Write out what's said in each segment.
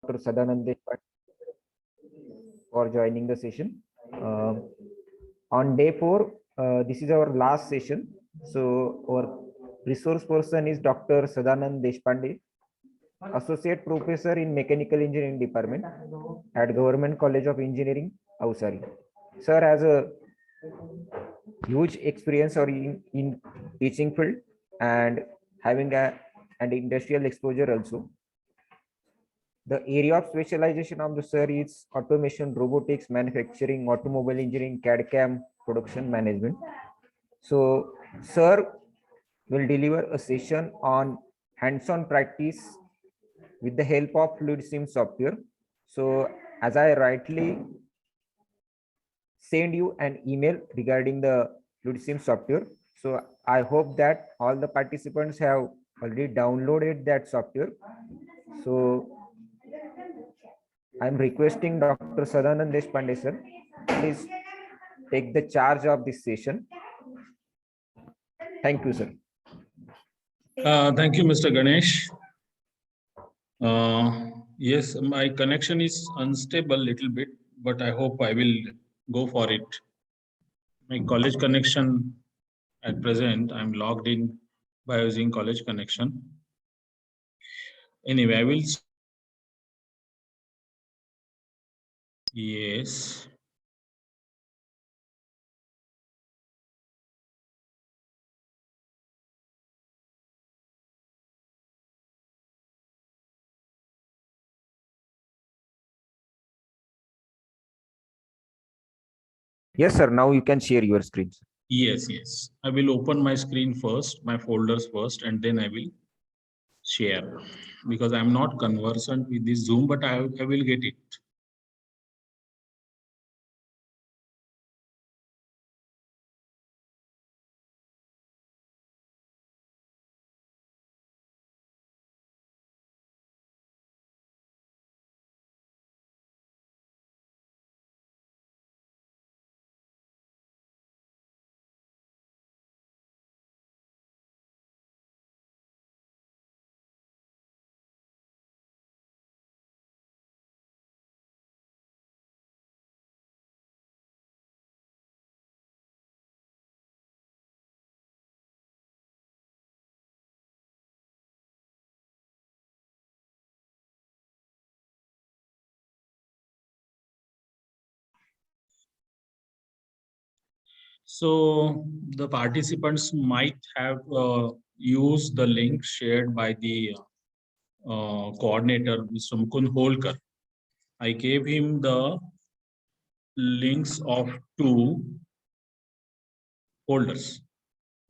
Dr. Sadanand Deshpande for joining the session. On day 4, this is our last session. So our resource person is Dr. Sadanand Deshpande, Associate Professor in Mechanical Engineering Department at Government College of Engineering, Navsari. Sir has a huge experience or in teaching field and having an industrial exposure also. The area of specialization of the sir is automation, robotics, manufacturing, automobile engineering, CAD/CAM, production management. So, sir will deliver a session on hands-on practice with the help of FluidSim software. So, as I rightly send you an email regarding the FluidSim software. So, I hope that all the participants have already downloaded that software. So, I'm requesting Dr. Sadanand Deshpande sir, please take the charge of this session. Thank you, sir. Thank you, Mr. Ganesh. Yes, my connection is unstable little bit, but I hope I will go for it. My college connection at present, I'm logged in by using college connection. Anyway, I will. Yes. Yes, sir. Now you can share your screen. Yes. I will open my screen first, my folders first, and then I will share because I'm not conversant with this Zoom, but I will get it. So the participants might have used the link shared by the coordinator, Mr. Mukund Holkar. I gave him the links of 2 folders.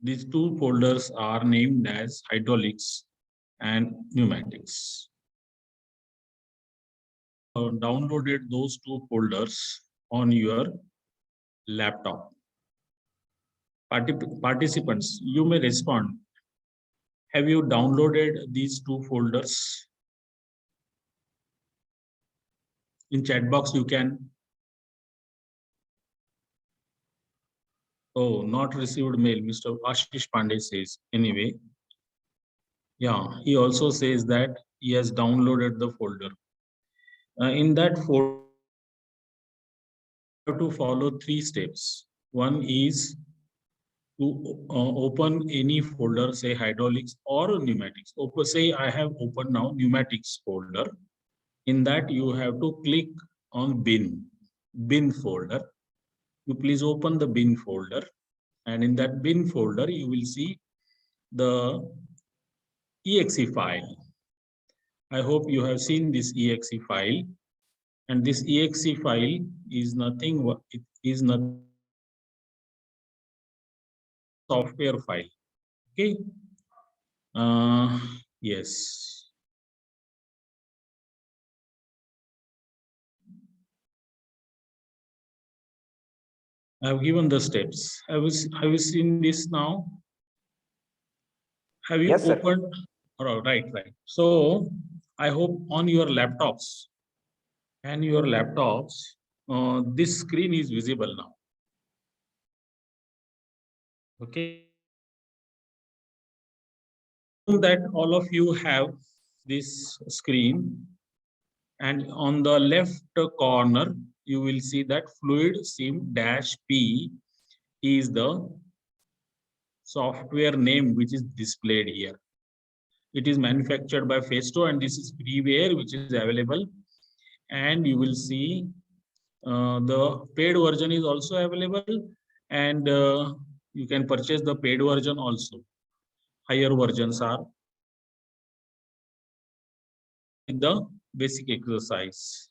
These 2 folders are named as hydraulics and pneumatics. Downloaded those 2 folders on your laptop. Participants, you may respond. Have you downloaded these 2 folders? In chat box, you can. Oh, not received mail, Mr. Ashish Pandey says. Anyway, yeah, he also says that he has downloaded the folder. In that folder, you have to follow 3 steps. One is to open any folder, say hydraulics or pneumatics. Say I have opened now pneumatics folder. In that, you have to click on bin folder. You please open the bin folder, and in that bin folder, you will see the exe file. I hope you have seen this exe file, and this exe file is nothing. It is not software file. Okay. Yes. I have given the steps. Have you seen this now? Have you Yes, opened? Oh, right. So I hope on your laptops, this screen is visible now. Okay. That all of you have this screen, And on the left corner, you will see that Fluid Sim -P is the software name which is displayed here. It is manufactured by Festo, and this is freeware which is available. And you will see the paid version is also available, and you can purchase the paid version also. Higher versions are the basic exercise.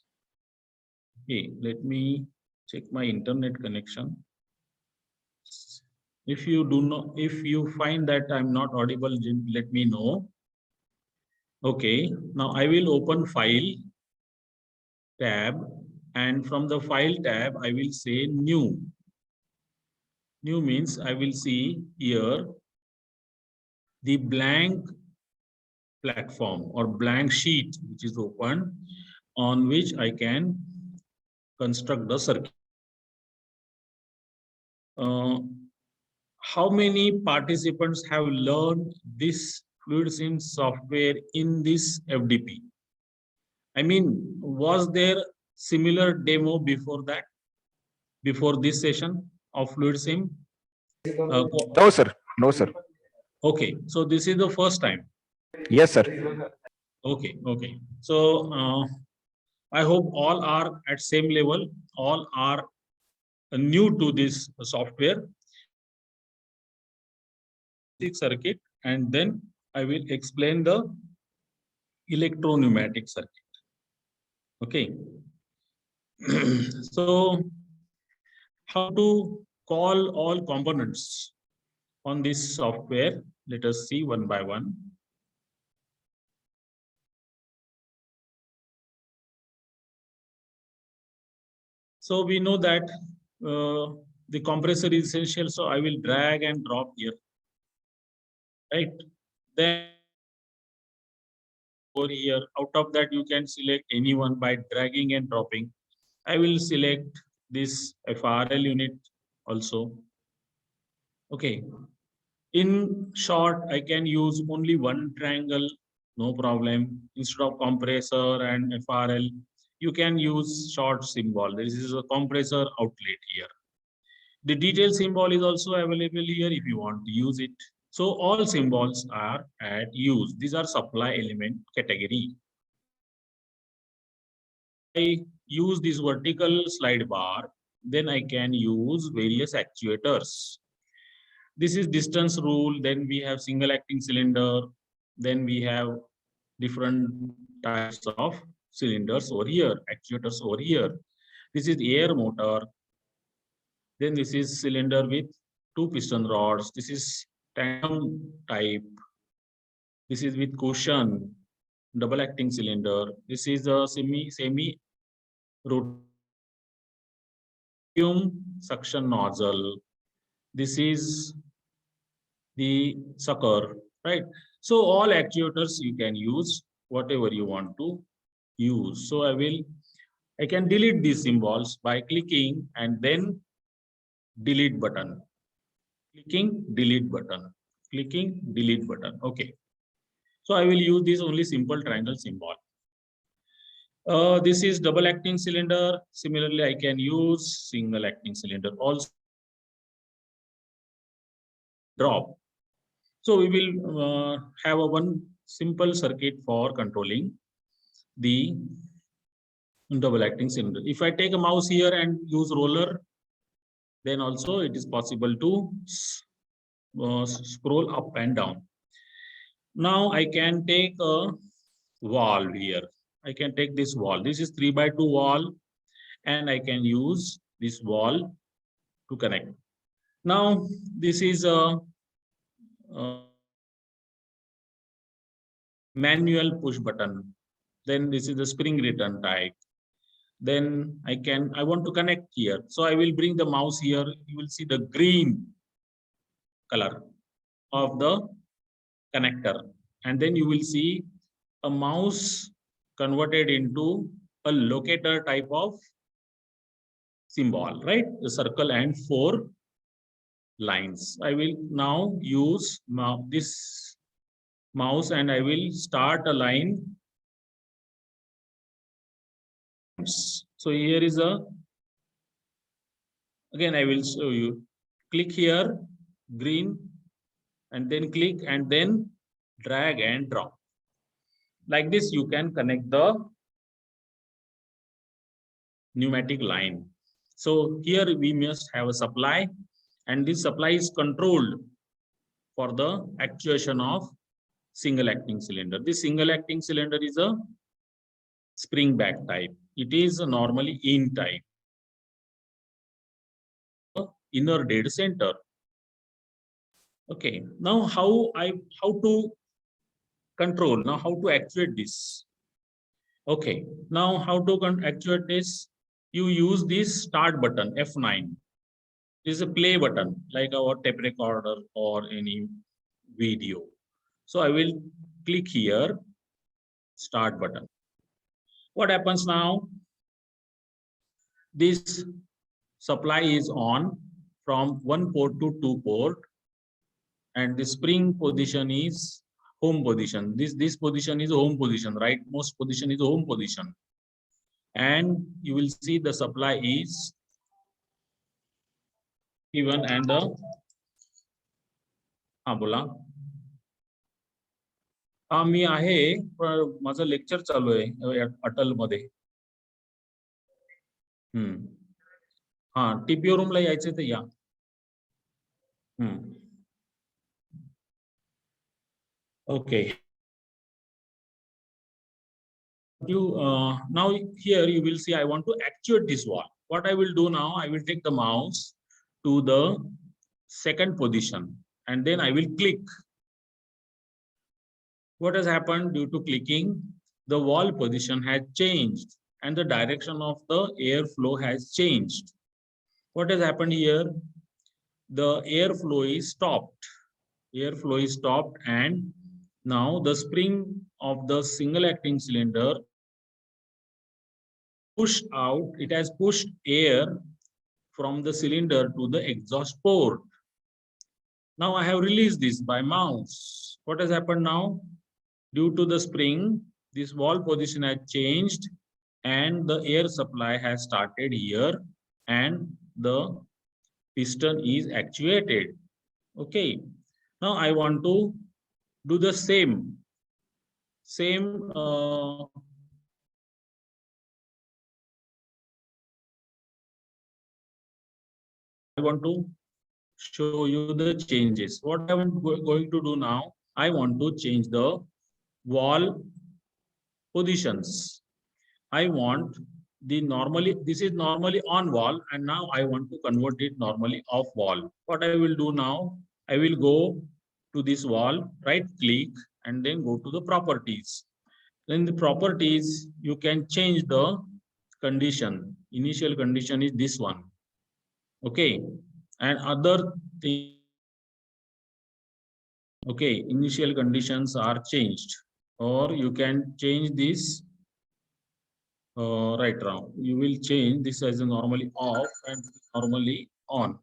Okay, let me check my internet connection. If you find that I'm not audible, let me know. Okay, now I will open File tab, and from the File tab, I will say New. New means I will see here the blank platform or blank sheet which is open, on which I can construct the circuit. How many participants have learned this Fluid Sim software in this FDP? I mean, was there similar demo before that, before this session of Fluid Sim? No, sir. No, sir. Okay, so this is the first time. Yes, sir. Okay, okay. So I hope all are at same level, all are new to this software. Circuit, and then I will explain the electro-pneumatic circuit. Okay. So how to call all components on this software? Let us see one by one. So we know that the compressor is essential, so I will drag and drop here, right? Then over here, out of that you can select any one by dragging and dropping. I will select this FRL unit also. Okay. In short, I can use only one triangle, no problem. Instead of compressor and FRL, you can use short symbol. This is a compressor outlet here. The detail symbol is also available here if you want to use it. So all symbols are at use. These are supply element category. I use this vertical slide bar, then I can use various actuators. This is distance rule. Then we have single acting cylinder. Then we have different types of cylinders over here, actuators over here. This is air motor. Then this is cylinder with 2 piston rods. This is tandem type. This is with cushion, double acting cylinder. This is a semi rotating suction nozzle. This is the sucker, right? So all actuators you can use whatever you want to use. So I can delete these symbols by clicking and then delete button. Clicking, delete button. Clicking, delete button. Okay. So I will use this only simple triangle symbol. This is double acting cylinder. Similarly, I can use single acting cylinder also. Drop. So we will have one simple circuit for controlling the double acting cylinder. If I take a mouse here and use roller, then also it is possible to scroll up and down. Now I can take a valve here. I can take this valve. This is 3x2 valve, and I can use this valve to connect. Now this is a manual push button. Then this is the spring return type. Then I want to connect here. So I will bring the mouse here. You will see the green color of the connector. And then you will see a mouse converted into a locator type of symbol, right? The circle and 4 lines. I will now use this mouse and I will start a line So here is a, again I will show you. Click here, green, and then click and then drag and drop. Like this, you can connect the pneumatic line. So here we must have a supply, and this supply is controlled for the actuation of single acting cylinder. This single acting cylinder is a spring back type. It is normally in type. Inner dead center. Okay, now how to control, now how to actuate this. Okay, now how to actuate this? You use this start button, F9. This is a play button, like our tape recorder or any video. So I will click here, start button. What happens now? This supply is on from one port to two port, and the spring position is home position. This position is home position, right? Most position is home position. And you will see the supply is given and the बोला मी आहे माझं lecture चालू आहे अटल मध्ये TPO room ला यायचं तर या okay now here you will see I want to actuate this wall. What I will do now, I will take the mouse to the second position and then I will click. What has happened? Due to clicking, the wall position has changed and the direction of the airflow has changed. What has happened here? The airflow is stopped. Airflow is stopped, and now the spring of the single acting cylinder pushed out. It has pushed air from the cylinder to the exhaust port. Now I have released this by mouse. What has happened now? Due to the spring, this wall position has changed and the air supply has started here and the piston is actuated. Okay. Now I want to do the same. I want to show you the changes. What I'm going to do now, I want to change the wall positions. I want the normally, this is normally on wall, and now I want to convert it normally off wall. What I will do now, I will go to this wall, right click, and then go to the properties. Then the properties, you can change the condition. Initial condition is this one. Okay, and other thing. Okay, initial conditions are changed, or you can change this right now. You will change this as a normally off and normally on.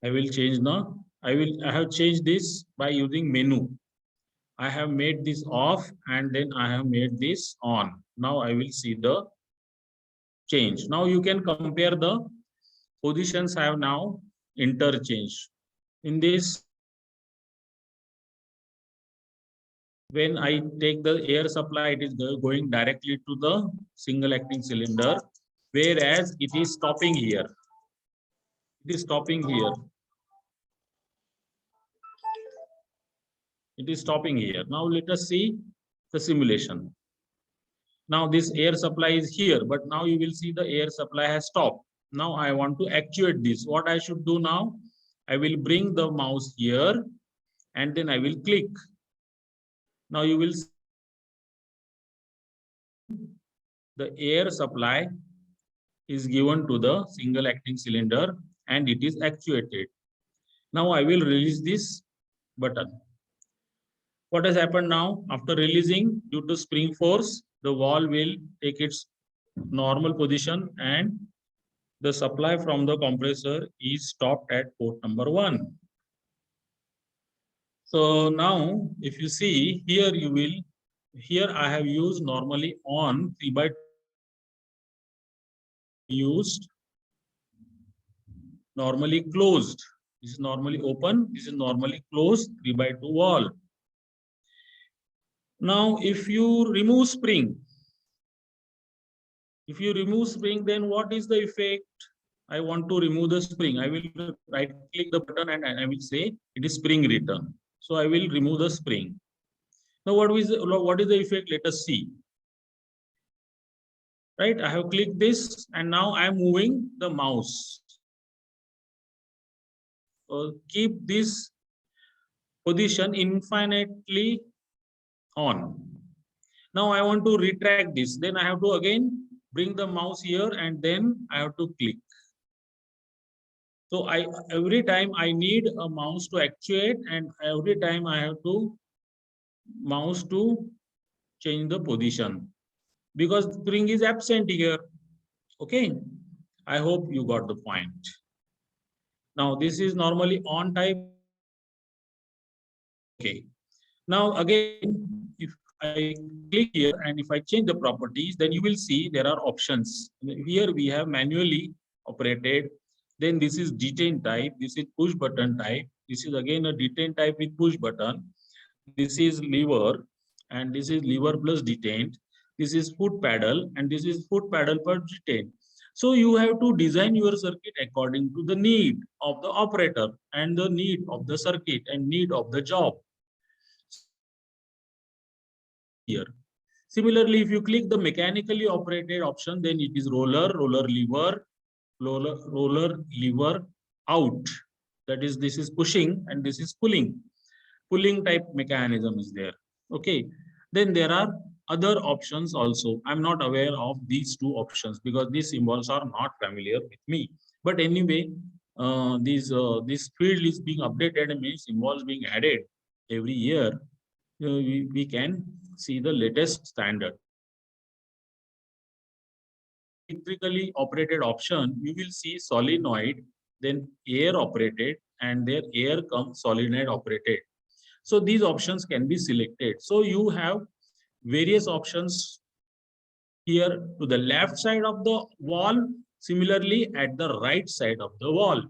I will change now. I have changed this by using menu. I have made this off and then I have made this on. Now I will see the change. Now you can compare the positions I have now interchanged. In this, when I take the air supply, it is going directly to the single acting cylinder, whereas it is stopping here. It is stopping here. It is stopping here. Now let us see the simulation. Now this air supply is here, but now you will see the air supply has stopped. Now I want to actuate this. What I should do now? I will bring the mouse here and then I will click. Now you will see the air supply is given to the single acting cylinder and it is actuated. Now I will release this button. What has happened now? After releasing, due to spring force, the wall will take its normal position and the supply from the compressor is stopped at port number 1. So now if you see here, you will here I have used normally on 3 by used normally closed. This is normally open. This is normally closed 3 by 2 wall. Now, if you remove spring, then what is the effect? I want to remove the spring. I will right click the button and I will say it is spring return. So I will remove the spring. Now, what is the effect? Let us see. Right, I have clicked this and now I am moving the mouse. Keep this position infinitely on. Now I want to retract this. Then I have to again bring the mouse here and then I have to click. So every time I need a mouse to actuate and every time I have to mouse to change the position because spring is absent here. Okay, I hope you got the point. Now this is normally on type. Okay. Now again, if I click here and if I change the properties, then you will see there are options. Here we have manually operated. Then this is detain type. This is push button type. This is again a detain type with push button. This is lever and this is lever plus detain. This is foot pedal and this is foot pedal per detain. So you have to design your circuit according to the need of the operator and the need of the circuit and need of the job. Here. Similarly, if you click the mechanically operated option, then it is roller, roller, lever, out. That is, this is pushing and this is pulling. Pulling type mechanism is there. Okay. Then there are other options also. I'm not aware of these two options because these symbols are not familiar with me. But anyway, this field is being updated and many symbols being added every year. We can see the latest standard. Electrically operated option, you will see solenoid, then air operated, and there air comes solenoid operated. So these options can be selected. So you have various options here to the left side of the wall, similarly at the right side of the wall.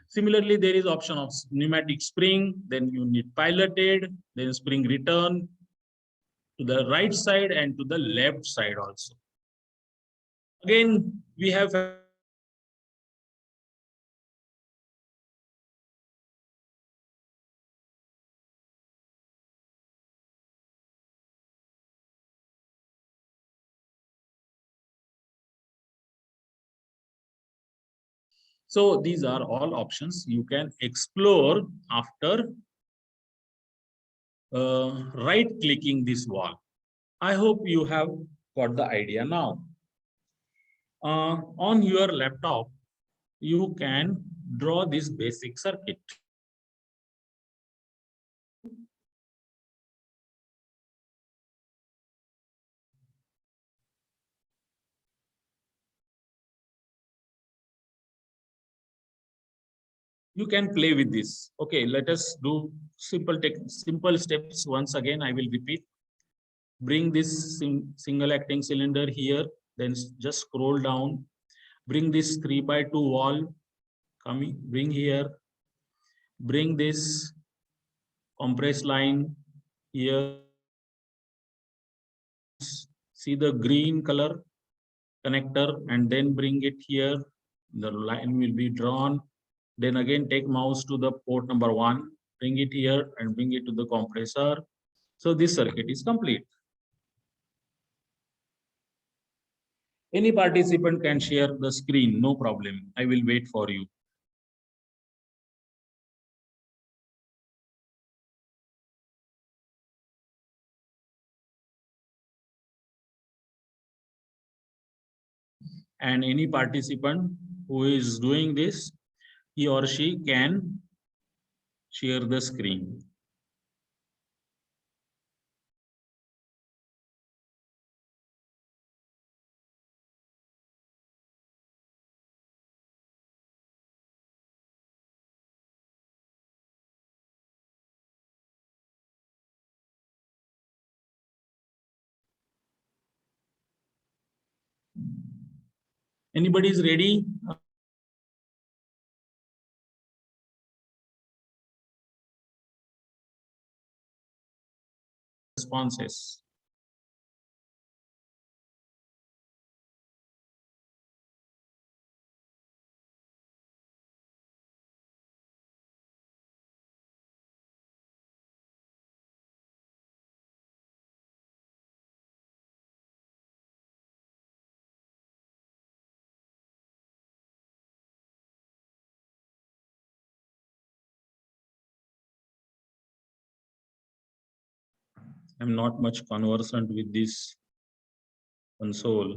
Similarly, there is option of pneumatic spring, then you need piloted, then spring return to the right side and to the left side also. Again, we have so these are all options you can explore after right clicking this wall. I hope you have got the idea now. On your laptop, you can draw this basic circuit. You can play with this. Okay, let us do simple steps. Once again, I will repeat. Bring this single acting cylinder here, then just scroll down. Bring this 3 by 2 wall, bring here. Bring this compress line here. See the green color connector and then bring it here. The line will be drawn. Then again take mouse to the port number 1, bring it here and bring it to the compressor. So this circuit is complete. Any participant can share the screen, no problem. I will wait for you. And any participant who is doing this, he or she can share the screen. Anybody is ready? Responses. I'm not much conversant with this console.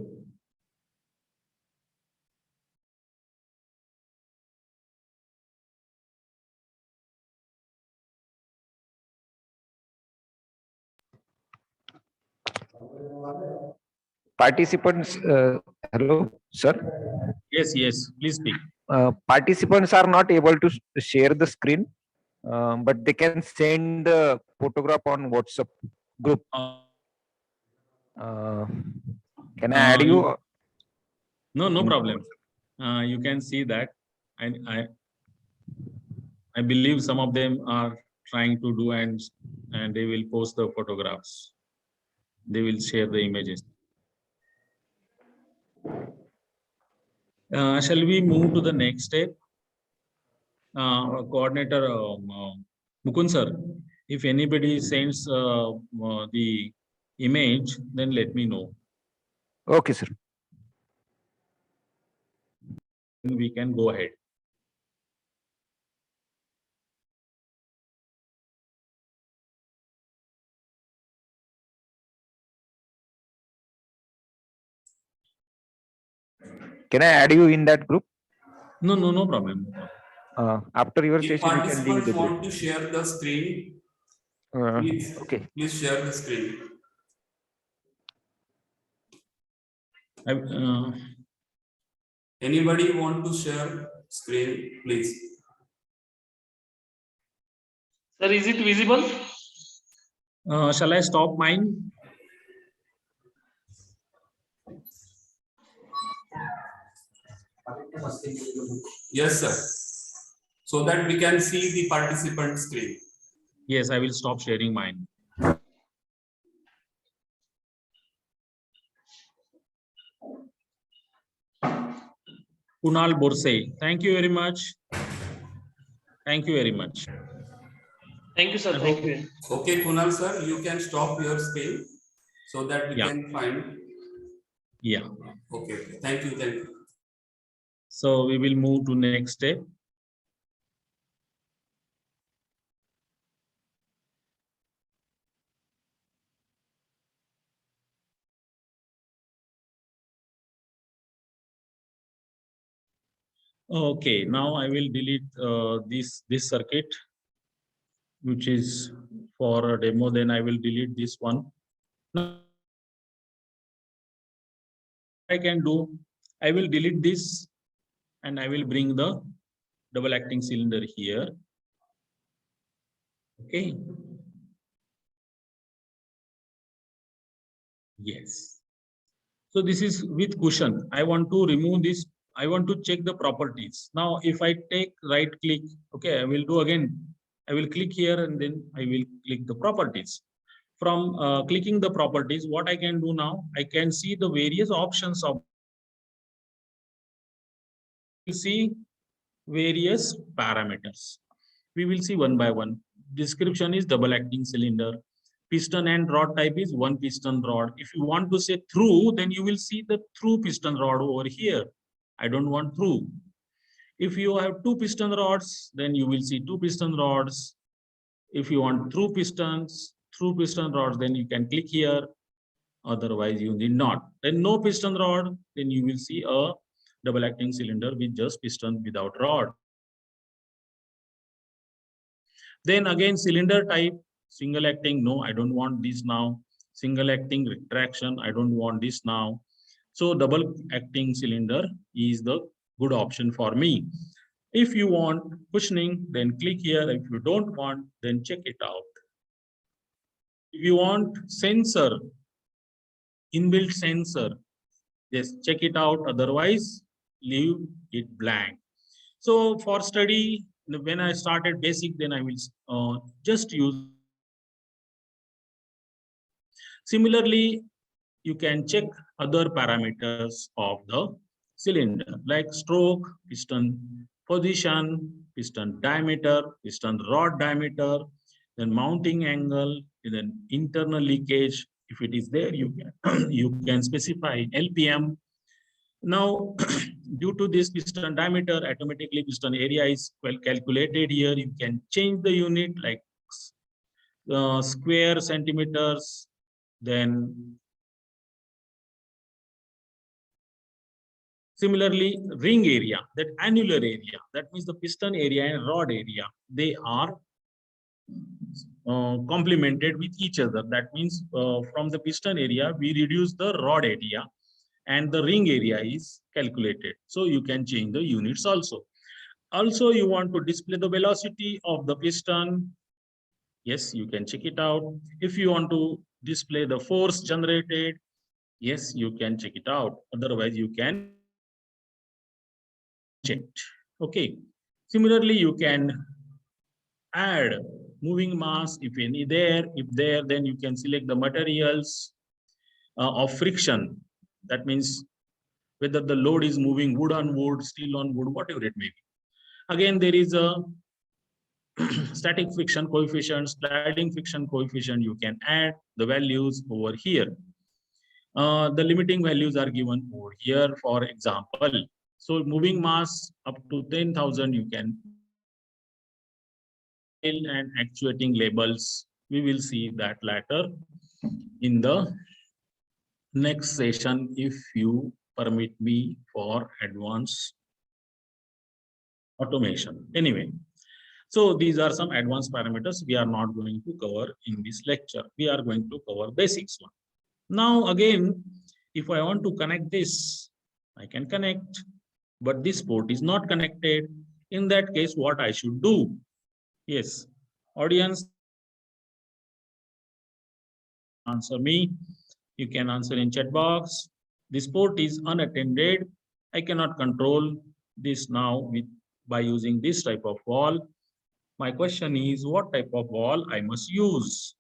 Participants, hello, sir. Yes, yes, please speak. Participants are not able to share the screen, but they can send the photograph on WhatsApp group. Uh, can I add you? No, no in- problem. You can see that. I believe some of them are trying to do and they will post the photographs. They will share the images. Shall we move to the next step? Coordinator Mukund sir, if anybody sends the image, then let me know. Okay, sir. We can go ahead. Can I add you in that group? No, no, no problem. After your If session, you can leave participants the want group. to share the screen, please, Okay. please share the screen. Anybody want to share screen, please? Sir, is it visible? Shall I stop mine? Yes, sir. So that we can see the participant screen. Yes, I will stop sharing mine. Kunal Borse, thank you very much. Thank you very much. Thank you, sir. Thank you. Okay, Kunal sir, you can stop your screen so that we can find. Yeah. Okay, thank you, thank you. So we will move to next step. Okay, now I will delete this circuit, which is for a demo. Then I will delete this one. Now I can do, I will delete this and I will bring the double acting cylinder here. Okay. Yes. So this is with cushion. I want to remove this. I want to check the properties. Now, if I take right click, okay, I will do again. I will click here and then I will click the properties. From clicking the properties, what I can do now, I can see the various options of, see various parameters. We will see one by one. Description is double acting cylinder. Piston and rod type is one piston rod. If you want to say through, then you will see the through piston rod over here. I don't want through. If you have two piston rods, then you will see two piston rods. If you want through piston rods, then you can click here. Otherwise, you need not. Then no piston rod, then you will see a double acting cylinder with just piston without rod. Then again, cylinder type, single acting, no, I don't want this now. Single acting retraction, I don't want this now. So double acting cylinder is the good option for me. If you want cushioning, then click here. If you don't want, then check it out. If you want sensor, inbuilt sensor, just check it out. Otherwise, leave it blank. So for study, when I started basic, then I will just use. Similarly, you can check other parameters of the cylinder like stroke, piston position, piston diameter, piston rod diameter, then mounting angle, and then internal leakage. If it is there, you can you can specify LPM. Now, due to this piston diameter, automatically piston area is well calculated here. You can change the unit like square centimeters, then similarly, ring area, that annular area, that means the piston area and rod area, they are complemented with each other. That means from the piston area, we reduce the rod area and the ring area is calculated. So you can change the units also. Also, you want to display the velocity of the piston. Yes, you can check it out. If you want to display the force generated, yes, you can check it out. Otherwise, you can check. Okay. Similarly, you can add moving mass if any there. If there, then you can select the materials of friction. That means whether the load is moving wood on wood, steel on wood, whatever it may be. Again, there is a static friction coefficient, sliding friction coefficient. You can add the values over here. The limiting values are given over here, for example. So moving mass up to 10,000, you can and actuating labels. We will see that later in the next session, if you permit me for advanced automation. Anyway, so these are some advanced parameters we are not going to cover in this lecture. We are going to cover basics one. Now again, if I want to connect this, I can connect, but this port is not connected. In that case, what I should do? Yes, audience, answer me. You can answer in chat box. This port is unattended. I cannot control this now with by using this type of wall. My question is, what type of wall I must use?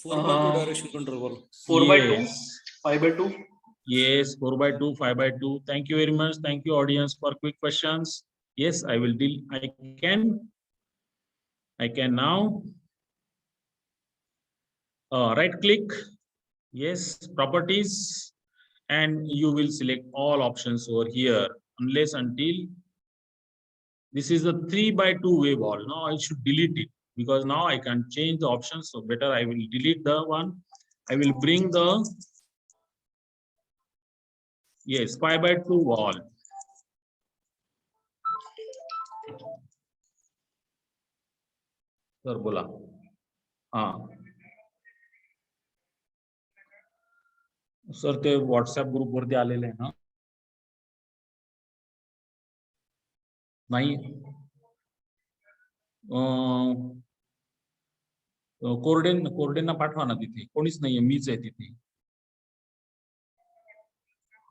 4x2 direction control wall. 4x2, Yes. 5x2. Yes, 4x2, 5x2. Thank you very much. Thank you, audience, for quick questions. Yes, I will deal. I can now right click. Yes, properties, and you will select all options over here, unless until this is a 3x2 way wall. Now I should delete it because now I can change the options. So better I will delete the one. I will bring the yes 5x2 wall. Sir, bola. Sir ते WhatsApp group वरती आलेले आहे ना नाही कोरडेंना पाठवा ना तिथे कोणीच नाहीये मीच आहे तिथे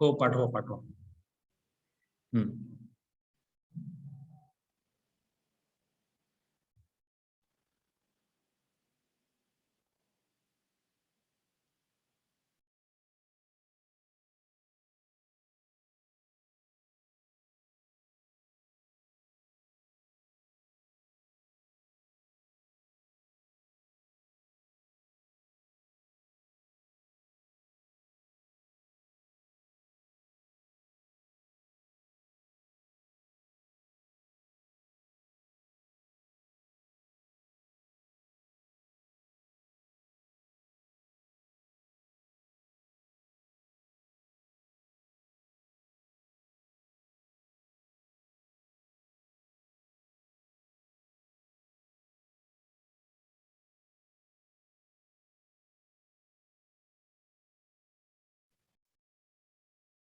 हो पाठवा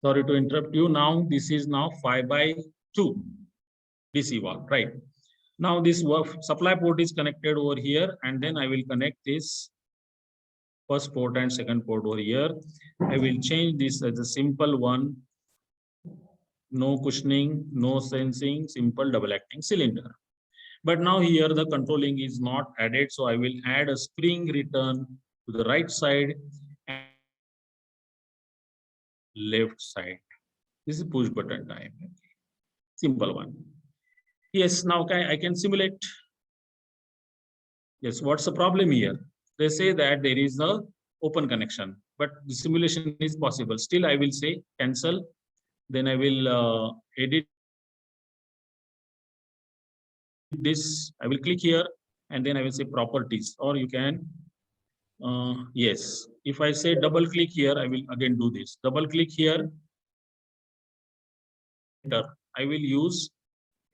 Sorry to interrupt you. Now this is now 5x2 DC wall, right? Now this supply port is connected over here, and then I will connect this first port and second port over here. I will change this as a simple one. no cushioning, no sensing, simple double acting cylinder. But now here the controlling is not added, so I will add a spring return to the right side and left side. This is push button time. Simple one. Yes, now I can simulate. Yes, what's the problem here? They say that there is a open connection, but the simulation is possible. Still, I will say cancel. Then I will edit this. I will click here, and then I will say properties, or you can, yes. If I say double click here, I will again do this. Double click here. I will use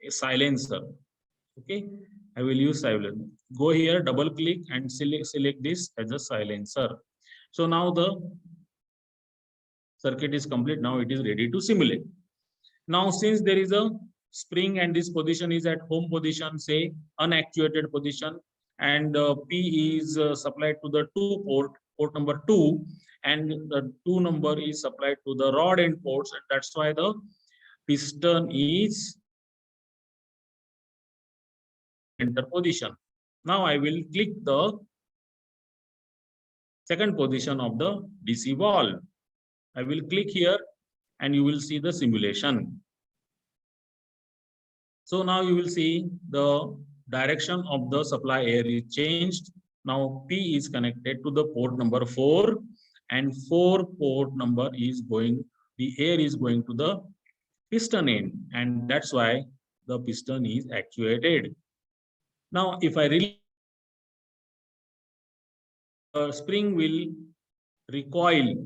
a silencer. Okay, I will use silencer. Go here, double click and select this as a silencer. So now the circuit is complete. Now it is ready to simulate. Now since there is a spring and this position is at home position, say unactuated position, and P is supplied to the port number 2, and the 2 number is supplied to the rod end ports, and that's why the piston is enter position. Now I will click the second position of the DC valve. I will click here and you will see the simulation. So now you will see the direction of the supply air is changed. Now P is connected to the port number 4, and 4 port number is going, the air is going to the piston end, and that's why the piston is actuated. Now if I release, the spring will recoil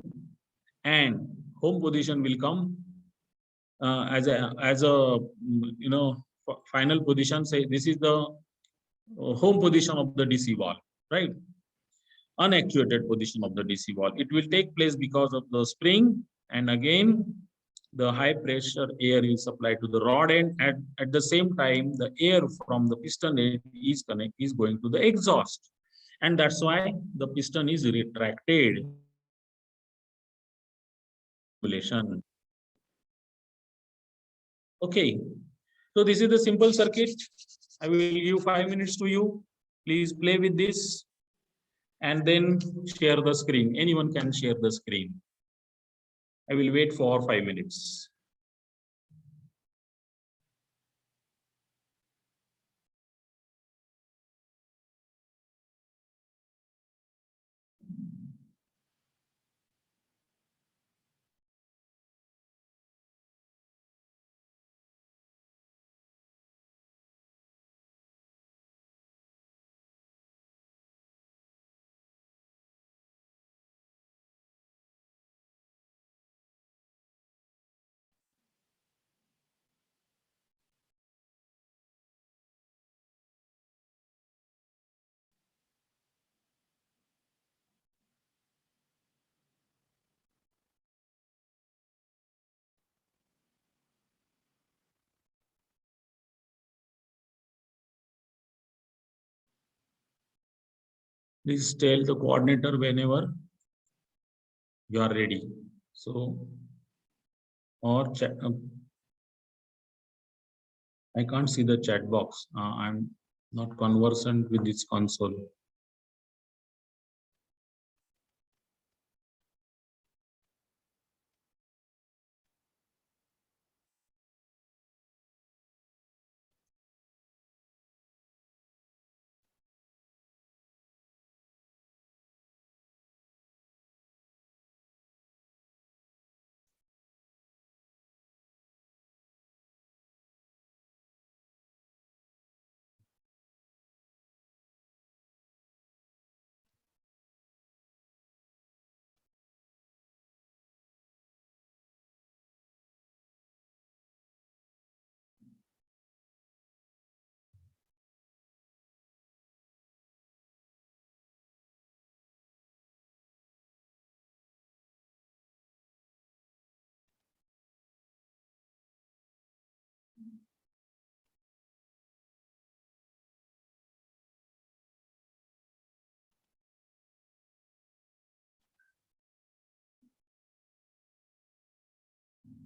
and home position will come as a final position. Say this is the home position of the DC valve, right? Unactuated position of the DC valve. It will take place because of the spring, and again the high pressure air is supplied to the rod end. At the same time, the air from the piston end is going to the exhaust, and that's why the piston is retracted. Okay, so this is the simple circuit. I will give 5 minutes to you. Please play with this and then share the screen. Anyone can share the screen. I will wait for 5 minutes. Please tell the coordinator whenever you are ready. So, or chat. I can't see the chat box. I'm not conversant with this console.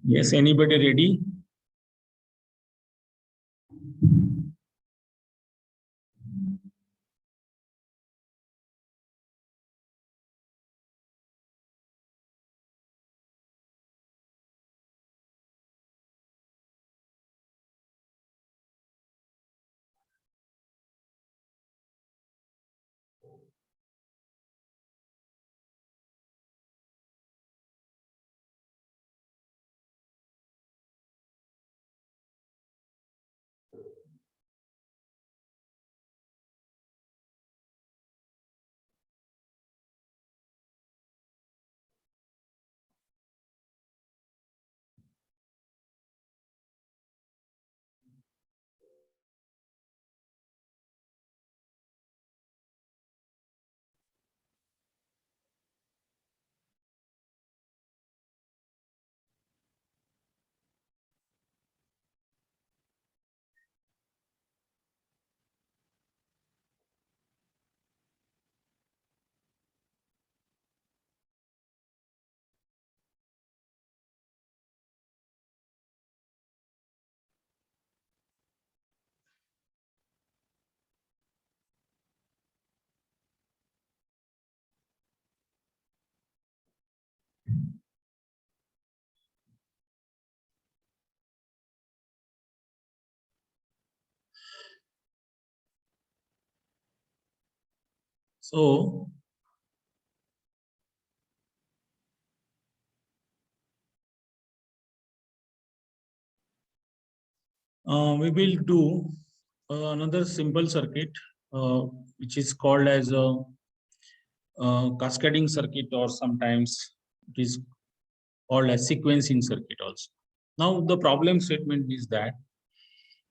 Yes, anybody ready? So we will do another simple circuit, which is called as a cascading circuit, or sometimes it is called as sequencing circuit also. Now the problem statement is that,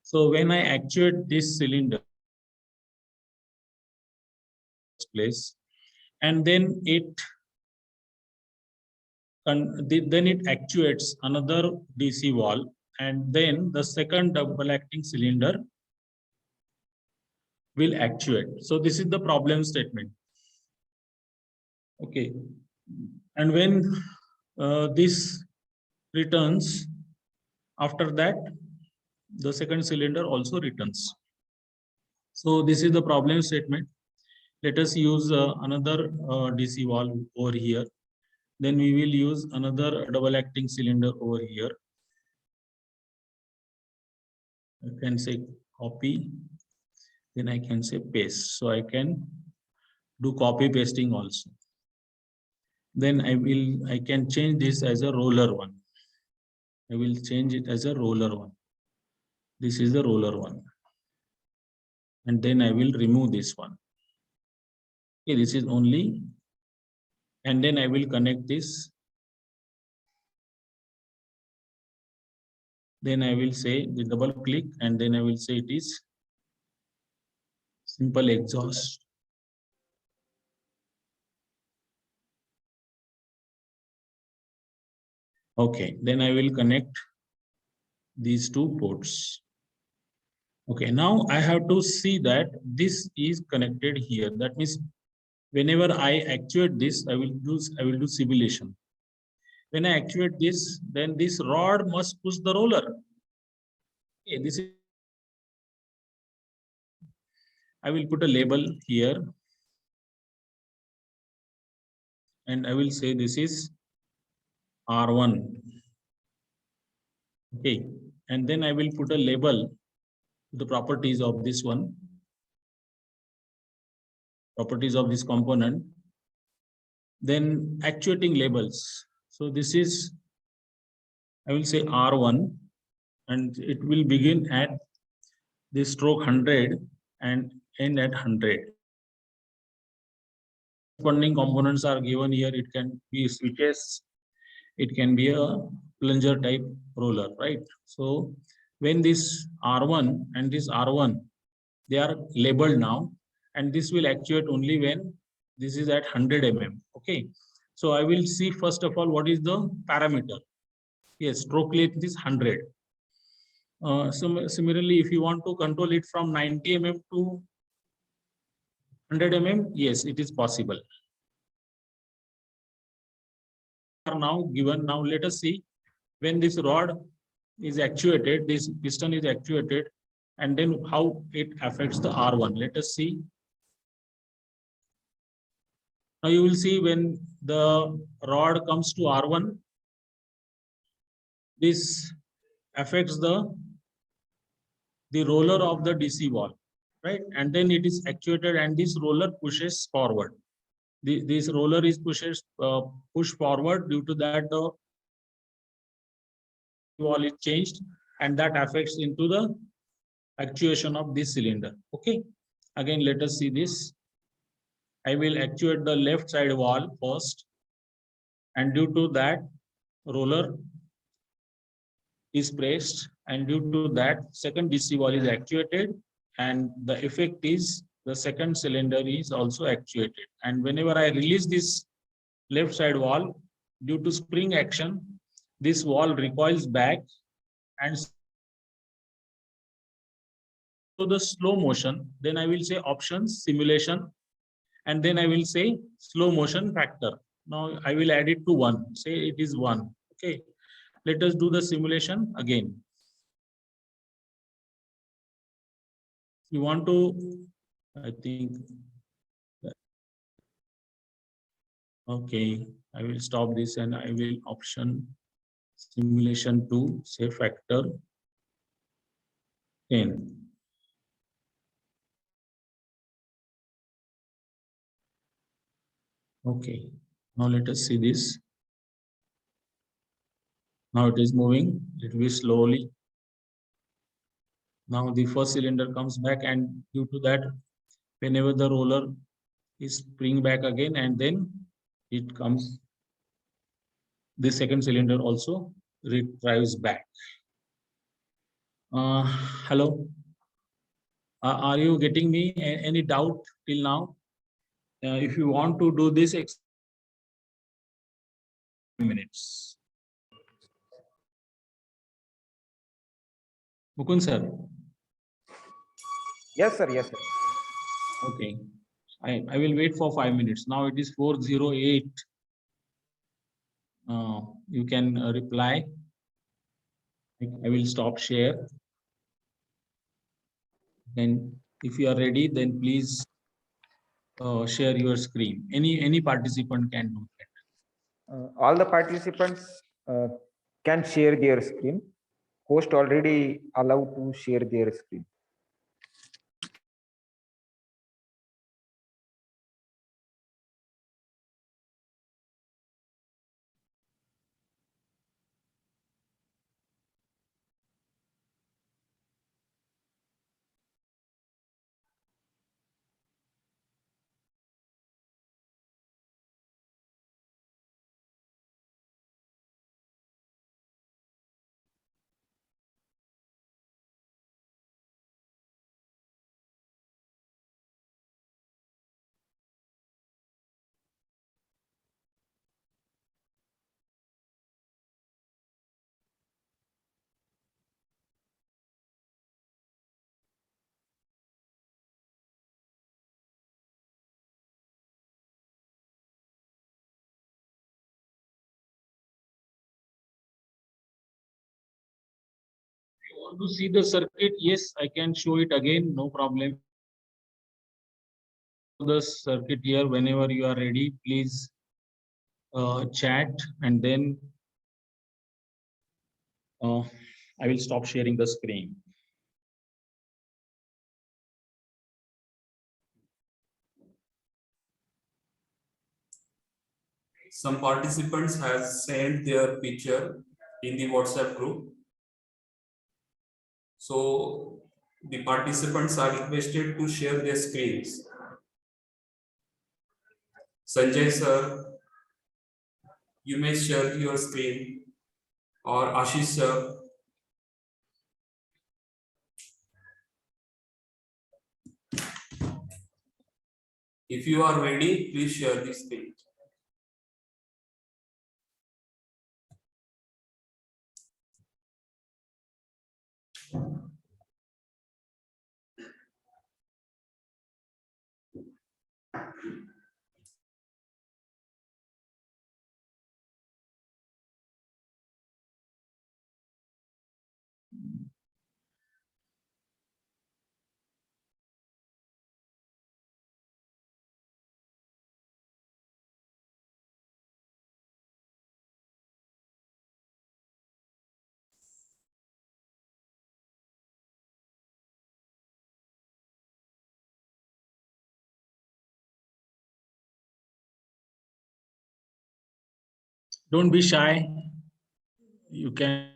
so when I actuate this cylinder place, and then it actuates another DC valve, and then the second double acting cylinder will actuate. So this is the problem statement. Okay, and when this returns, after that the second cylinder also returns. So this is the problem statement. Let us use another DC valve over here. Then we will use another double acting cylinder over here. I can say copy, then I can say paste. So I can do copy pasting also. Then I can change this as a roller one. I will change it as a roller one. This is the roller one. And then I will remove this one. Okay, this is only, and then I will connect this. Then I will say the double click, and then I will say it is simple exhaust. Okay, then I will connect these two ports. Okay, now I have to see that this is connected here. That means whenever I actuate this, I will do simulation. When I actuate this, then this rod must push the roller. Okay, this is, I will put a label here, and I will say this is R1. Okay, and then I will put a label to the properties of this one, properties of this component. Then actuating labels. So this is, I will say R1, and it will begin at this stroke 100 and end at 100. Corresponding components are given here. It can be switches, it can be a plunger type roller, right? So when this R1 and this R1, they are labeled now, and this will actuate only when this is at 100 mm. Okay, so I will see first of all what is the parameter. Yes, stroke length is 100. Similarly, if you want to control it from 90 mm to 100 mm, yes, it is possible. Are now given. Now let us see when this rod is actuated, this piston is actuated, and then how it affects the R1. Let us see. Now you will see when the rod comes to R1, this affects the roller of the DC valve, right? And then it is actuated, and this roller pushes forward. This roller is pushed forward. Due to that, the valve is changed, and that affects into the actuation of this cylinder. Okay, again let us see this. I will actuate the left side valve first, and due to that roller is pressed, and due to that second DC valve is actuated, and the effect is the second cylinder is also actuated. And whenever I release this left side valve, due to spring action, this valve recoils back, and so the slow motion, then I will say options, simulation, and then I will say slow motion factor. Now I will add it to 1, say it is 1. Okay, let us do the simulation again. You want to, I think, okay, I will stop this and I will option simulation to say factor 10. Okay, now let us see this. Now it is moving, it will be slowly. Now the first cylinder comes back, and due to that, whenever the roller is spring back again, and then it comes, the second cylinder also retrieves back. Hello, are you getting me? Any doubt till now? If you want to do this, minutes. Mukund sir. Yes, sir. Yes, sir. Okay. I will wait for 5 minutes. Now it is 4:08. You can reply. I will stop share. Then if you are ready, then please share your screen. Any participant can do that. All the participants can share their screen. Host already allowed to share their screen. If you want to see the circuit, yes, I can show it again, no problem. The circuit here, whenever you are ready, please chat, and then I will stop sharing the screen. Some participants have sent their picture in the WhatsApp group. So the participants are requested to share their screens. Sanjay sir, you may share your screen, or Ashish sir. If you are ready, please share the screen. Don't be shy. You can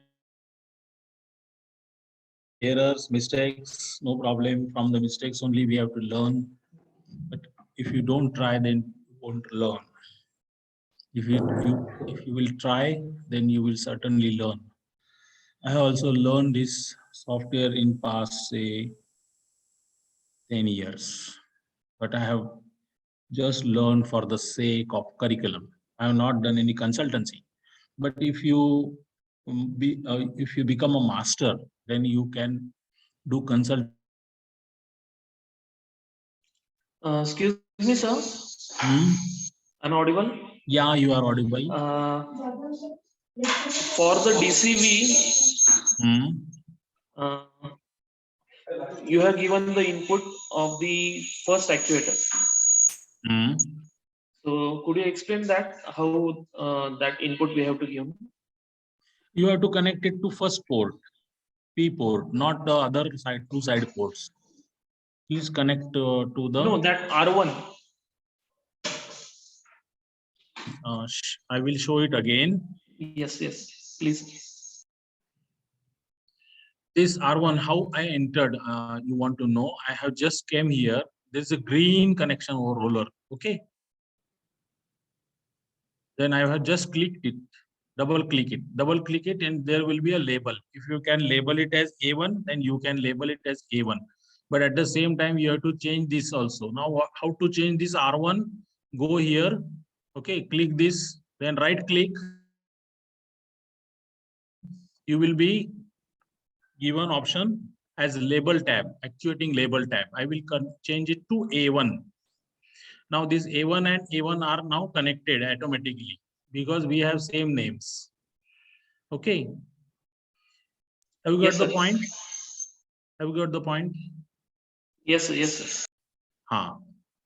errors, mistakes, no problem. From the mistakes only we have to learn. But if you don't try, then you won't learn. If you will try, then you will certainly learn. I have also learned this software in past, say, 10 years. But I have just learned for the sake of curriculum. I have not done any consultancy. But if you if you become a master, then you can do consult. Excuse me, sir. I'm audible. Yeah, you are audible. For the DCV, you have given the input of the first actuator. So could you explain that, how that input we have to give? You have to connect it to first port, P port, not the other side, two side ports. Please connect to the. No, that R1. I will show it again. Yes, yes, please. This R1, how I entered, you want to know. I have just came here. There's a green connection over roller. Okay. Then I have just clicked it, double click it, and there will be a label. If you can label it as A1, then you can label it as A1. But at the same time, you have to change this also. Now, how to change this R1? Go here. Okay, click this, then right click. You will be given option as label tab, actuating label tab. I will change it to A1. Now this A1 and A1 are now connected automatically because we have same names. Okay. Have you got Yes, the sir. point? Have you got the point? Yes, sir. Yes, sir.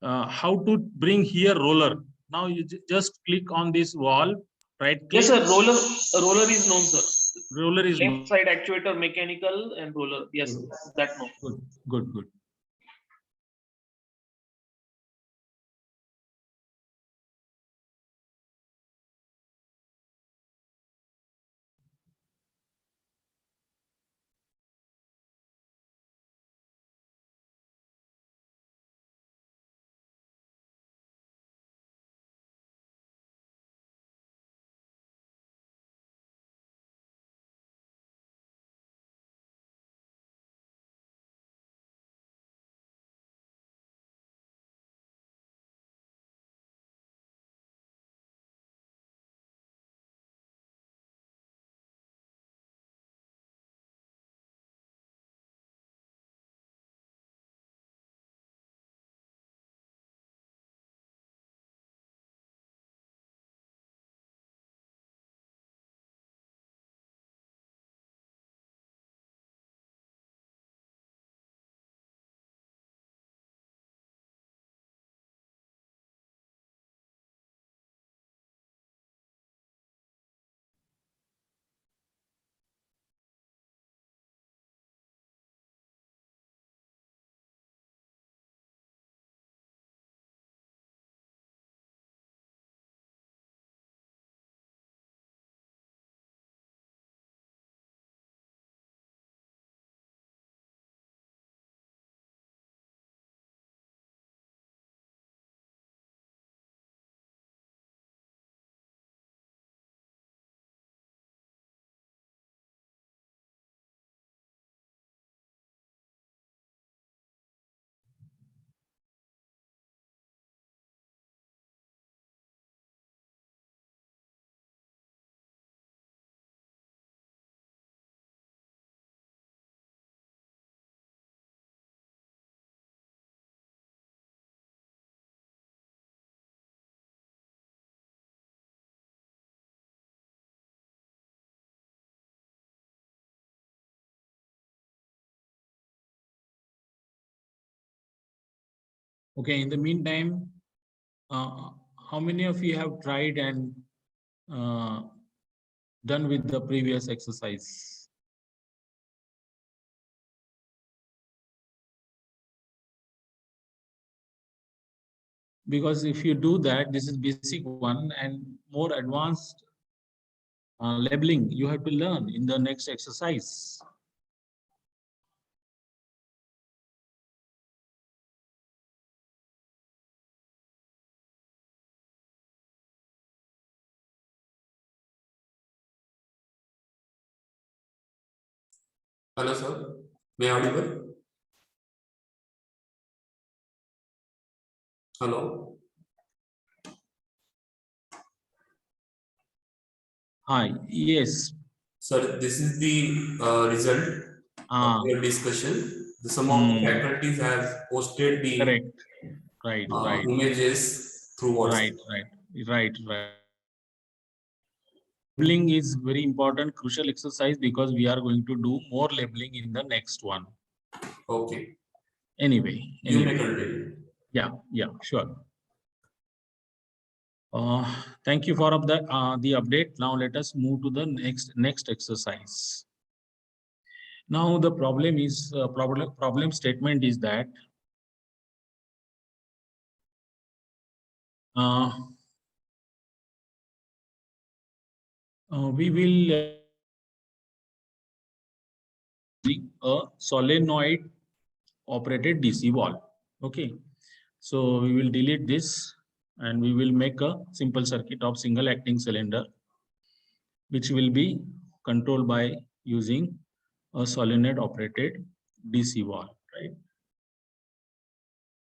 How to bring here roller? Now you just click on this wall, right click. Yes, sir. Roller is known, sir. Roller is known. Left side actuator, mechanical and roller. Yes, that no. Good. Okay, in the meantime, how many of you have tried and done with the previous exercise? Because if you do that, this is basic one, and more advanced labeling you have to learn in the next exercise. Hello, sir. May I audible? Hello. Hi, yes. Sir, this is the result of your discussion. Some of the faculties have posted the Correct. Right. images through WhatsApp. Right. Labeling is very important, crucial exercise because we are going to do more labeling in the next one. Okay. Anyway. You may continue. Yeah, sure. Thank you for the update. Now let us move to the next exercise. Now the problem is problem statement is that we will a solenoid operated DC valve. Okay, so we will delete this and we will make a simple circuit of single acting cylinder, which will be controlled by using a solenoid operated DC valve, right?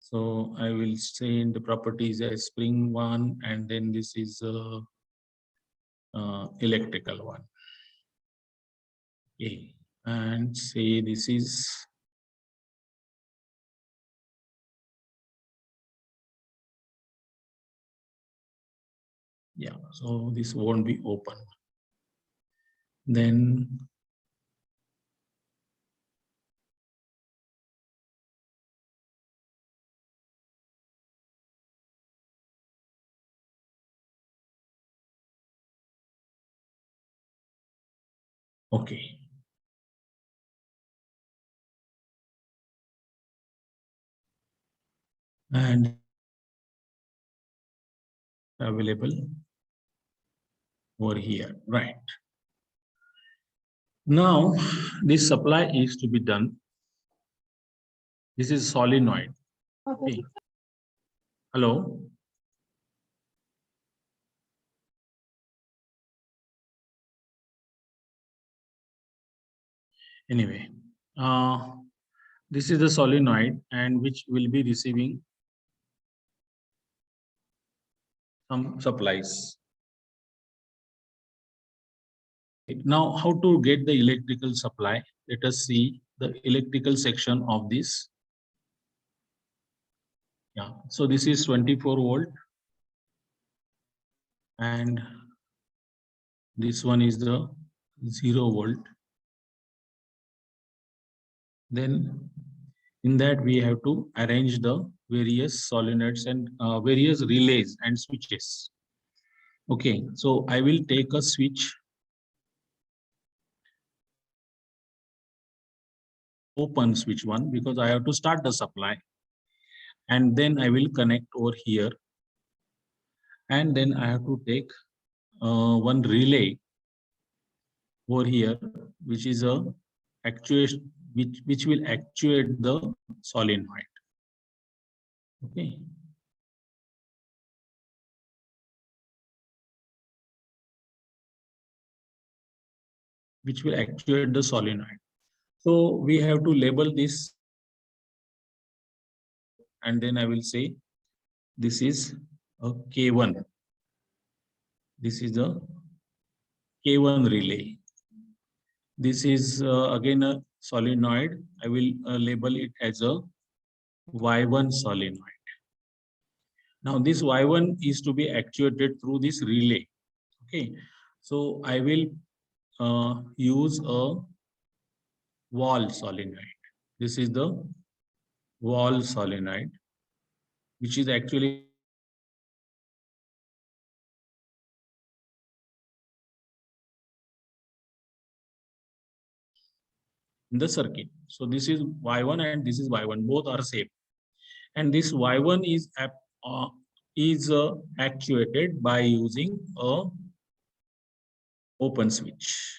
So I will say in the properties as spring one, and then this is electrical one. Okay, and say this is yeah. So this won't be open. Then okay. And available over here, right? Now this supply is to be done. This is solenoid. Okay. Hello. Anyway, this is the solenoid and which will be receiving some supplies. Now, how to get the electrical supply? Let us see the electrical section of this. Yeah, so this is 24 volt and this one is the 0 volt. Then in that we have to arrange the various solenoids and various relays and switches. Okay, so I will take a switch, open switch one, because I have to start the supply, and then I will connect over here, and then I have to take one relay over here, which is a actuation, which will actuate the solenoid. Okay. Which will actuate the solenoid. So we have to label this, and then I will say this is a K1. This is a K1 relay. This is again a solenoid. I will label it as a Y1 solenoid. Now this Y1 is to be actuated through this relay. Okay, so I will use a wall solenoid. This is the wall solenoid, which is actually in the circuit. So this is Y1 and this is Y1, both are same. And this Y1 is actuated by using a open switch.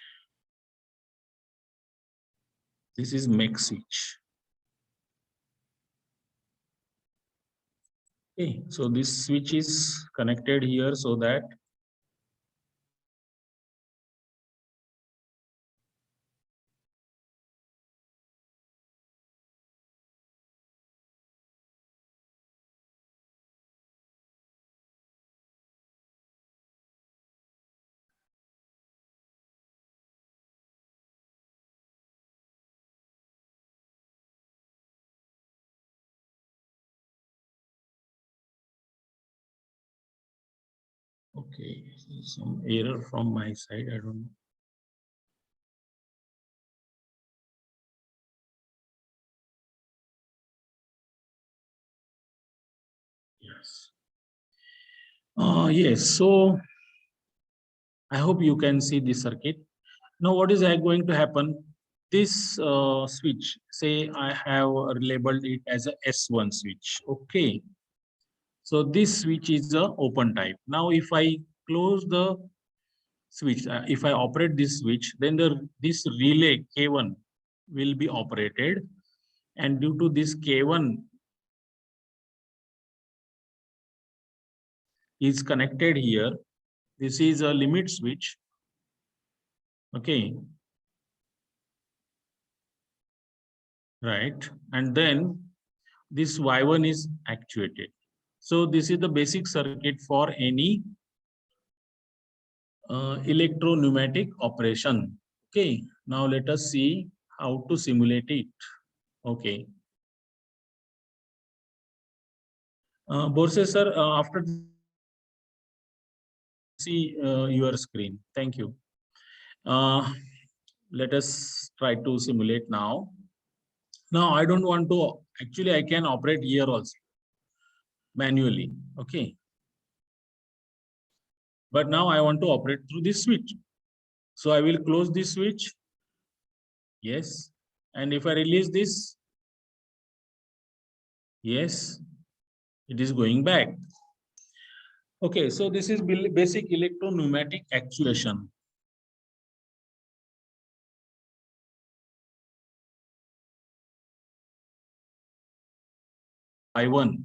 This is make switch. Okay, so this switch is connected here so that okay, some error from my side, I don't know. Yes. Yes, so I hope you can see this circuit. Now what is going to happen? This switch, say I have labeled it as a S1 switch. Okay. So this switch is the open type. Now if I close the switch. If I operate this switch, then this relay K1 will be operated, and due to this K1 is connected here, this is a limit switch. Okay. Right. And then this Y1 is actuated. So this is the basic circuit for any electro-pneumatic operation. Okay. Now let us see how to simulate it. Okay. Borse sir, after see your screen. Thank you. Let us try to simulate now. Now I don't want to, actually I can operate here also manually. Okay. But now I want to operate through this switch. So I will close this switch. Yes. And if I release this, yes, it is going back. Okay, so this is basic electro-pneumatic actuation. Y1.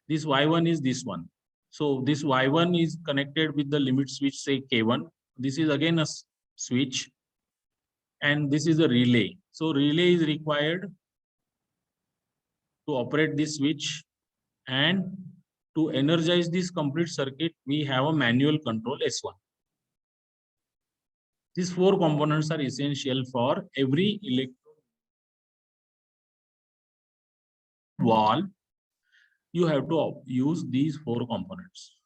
This Y1 is this one. So this Y1 is connected with the limit switch, say K1. This is again a switch. And this is a relay. So relay is required to operate this switch, and to energize this complete circuit, we have a manual control S1. These four components are essential for every electro wall. You have to use these four components.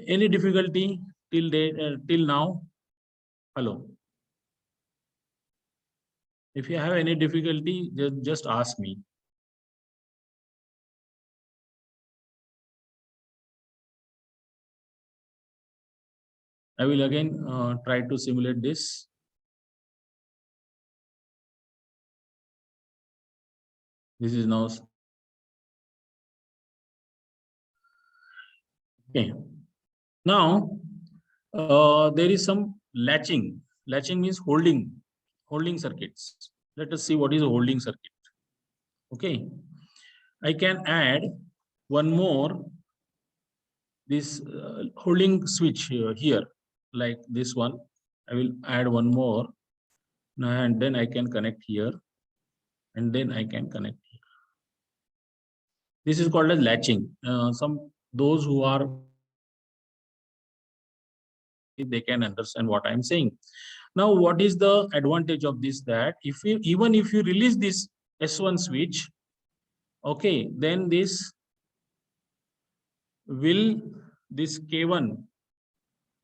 Any difficulty till now? Hello. If you have any difficulty, just ask me. I will again try to simulate this. This is now. Okay. Now, there is some latching. Latching means holding circuits. Let us see what is a holding circuit. Okay. I can add one more, this holding switch here, like this one. I will add one more, and then I can connect here, and then I can connect here. This is called as latching. Those who are, they can understand what I'm saying. Now, what is the advantage of this? That even if you release this S1 switch, okay, then this K1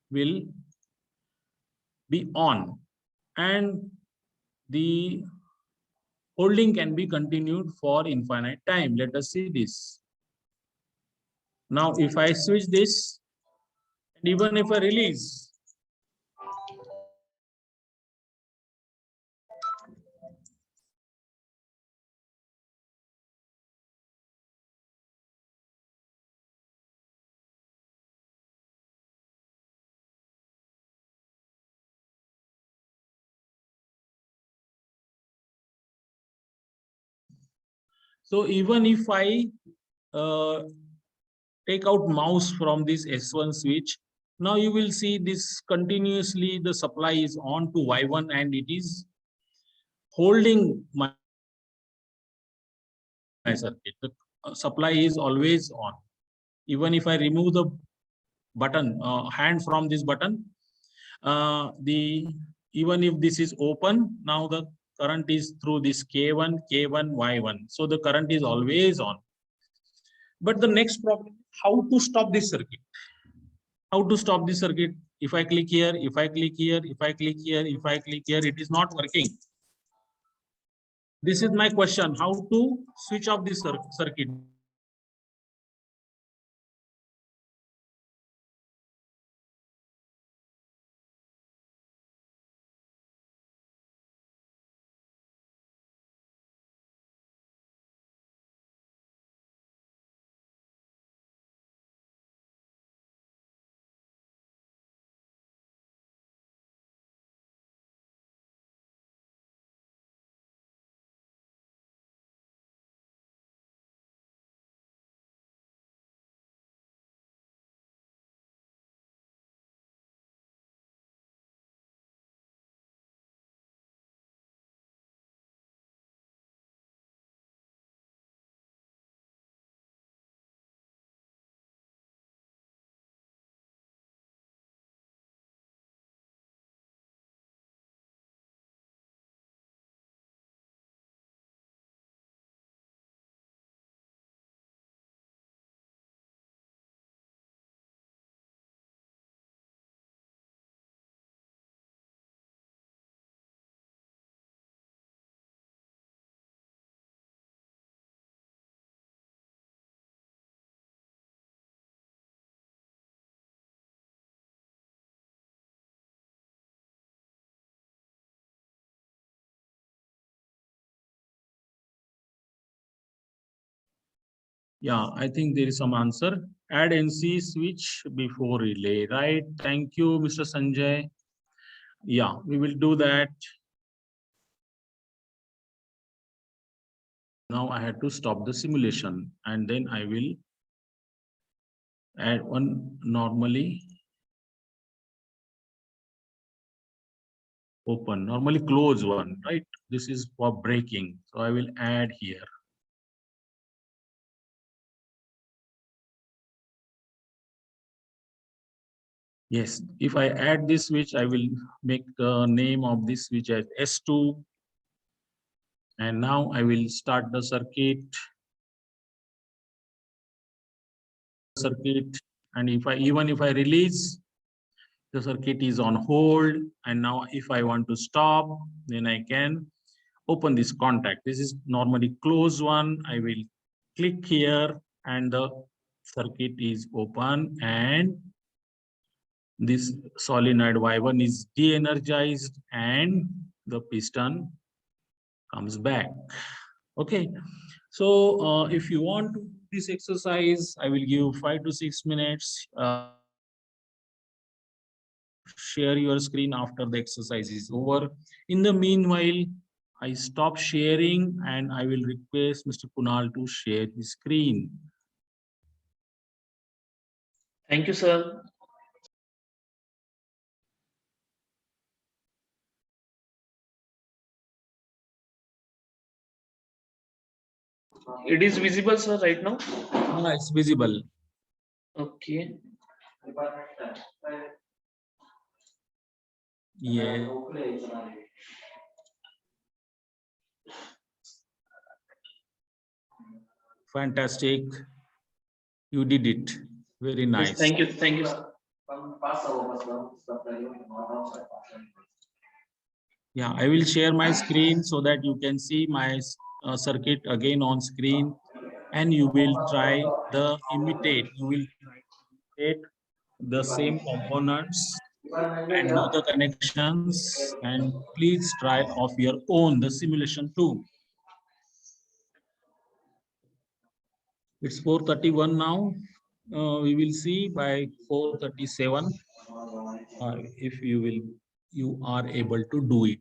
will be on, and the holding can be continued for infinite time. Let us see this. Now, if I switch this, and even if I release, so even if I take out mouse from this S1 switch, now you will see this continuously, the supply is on to Y1, and it is holding my circuit. The supply is always on. Even if I remove the button, hand from this button, even if this is open, now the current is through this K1, Y1. So the current is always on. But the next problem, how to stop this circuit? How to stop this circuit? If I click here, if I click here, if I click here, if I click here, it is not working. This is my question, how to switch off this circuit? Yeah, I think there is some answer. Add NC switch before relay, right? Thank you, Mr. Sanjay. Yeah, we will do that. Now I had to stop the simulation and then I will add one normally open, normally close one, right? This is for breaking. So I will add here. Yes, if I add this switch, I will make the name of this switch as S2. And now I will start the circuit. And even if I release, the circuit is on hold. And now if I want to stop, then I can open this contact. This is normally closed one. I will click here and the circuit is open and this solenoid Y1 is de-energized and the piston comes back. Okay. So if you want this exercise, I will give 5 to 6 minutes. Share your screen after the exercise is over. In the meanwhile, I stop sharing and I will request Mr. Kunal to share his screen. Thank you, sir. It is visible, sir, right now? It's visible. Okay. Yeah. Fantastic. You did it. Very Yes, nice. thank you. Thank you, sir. Yeah, I will share my screen so that you can see my circuit again on screen and you will try the imitate. You will try to imitate the same components and do the connections and please try of your own the simulation too. It's 4:31 now. We will see by 4:37 if you are able to do it.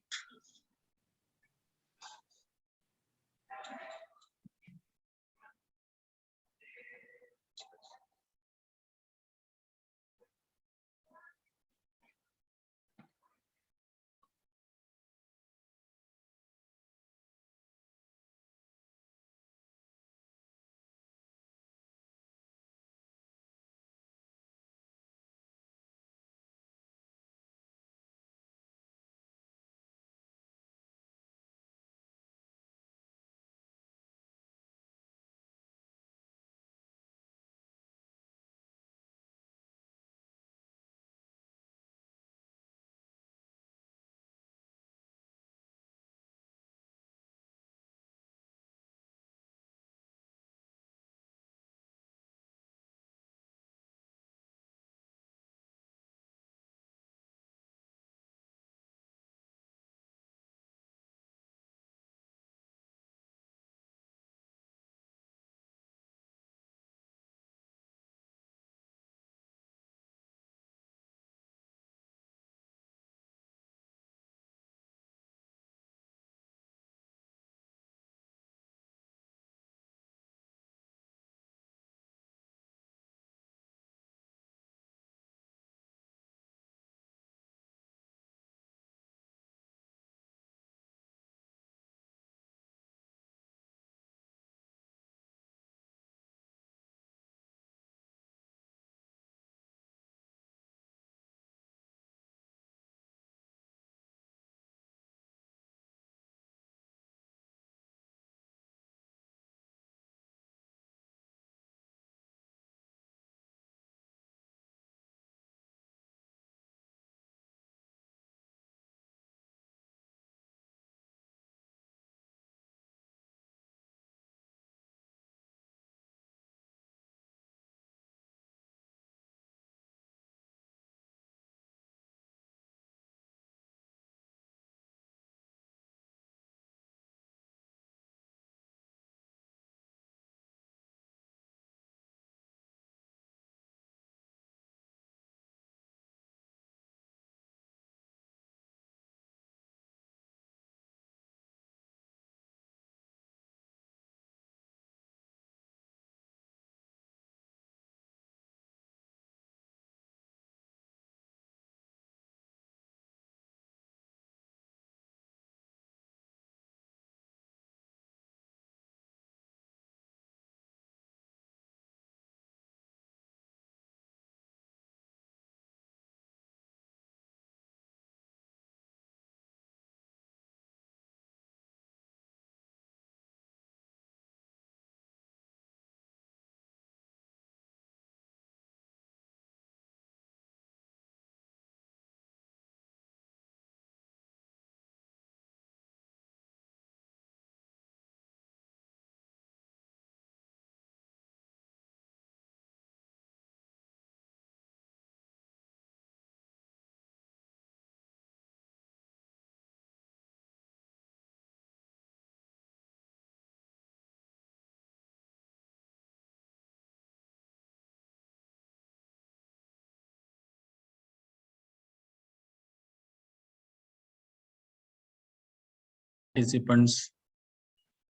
participants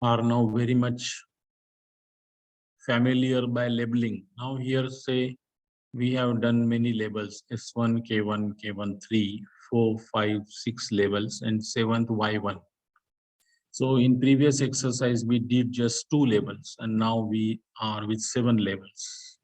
are now very much familiar by labeling. Now here say we have done many labels S1, K1, K1, 3, 4, 5, 6 labels and 7th Y1. So in previous exercise, we did just 2 labels and now we are with 7 labels.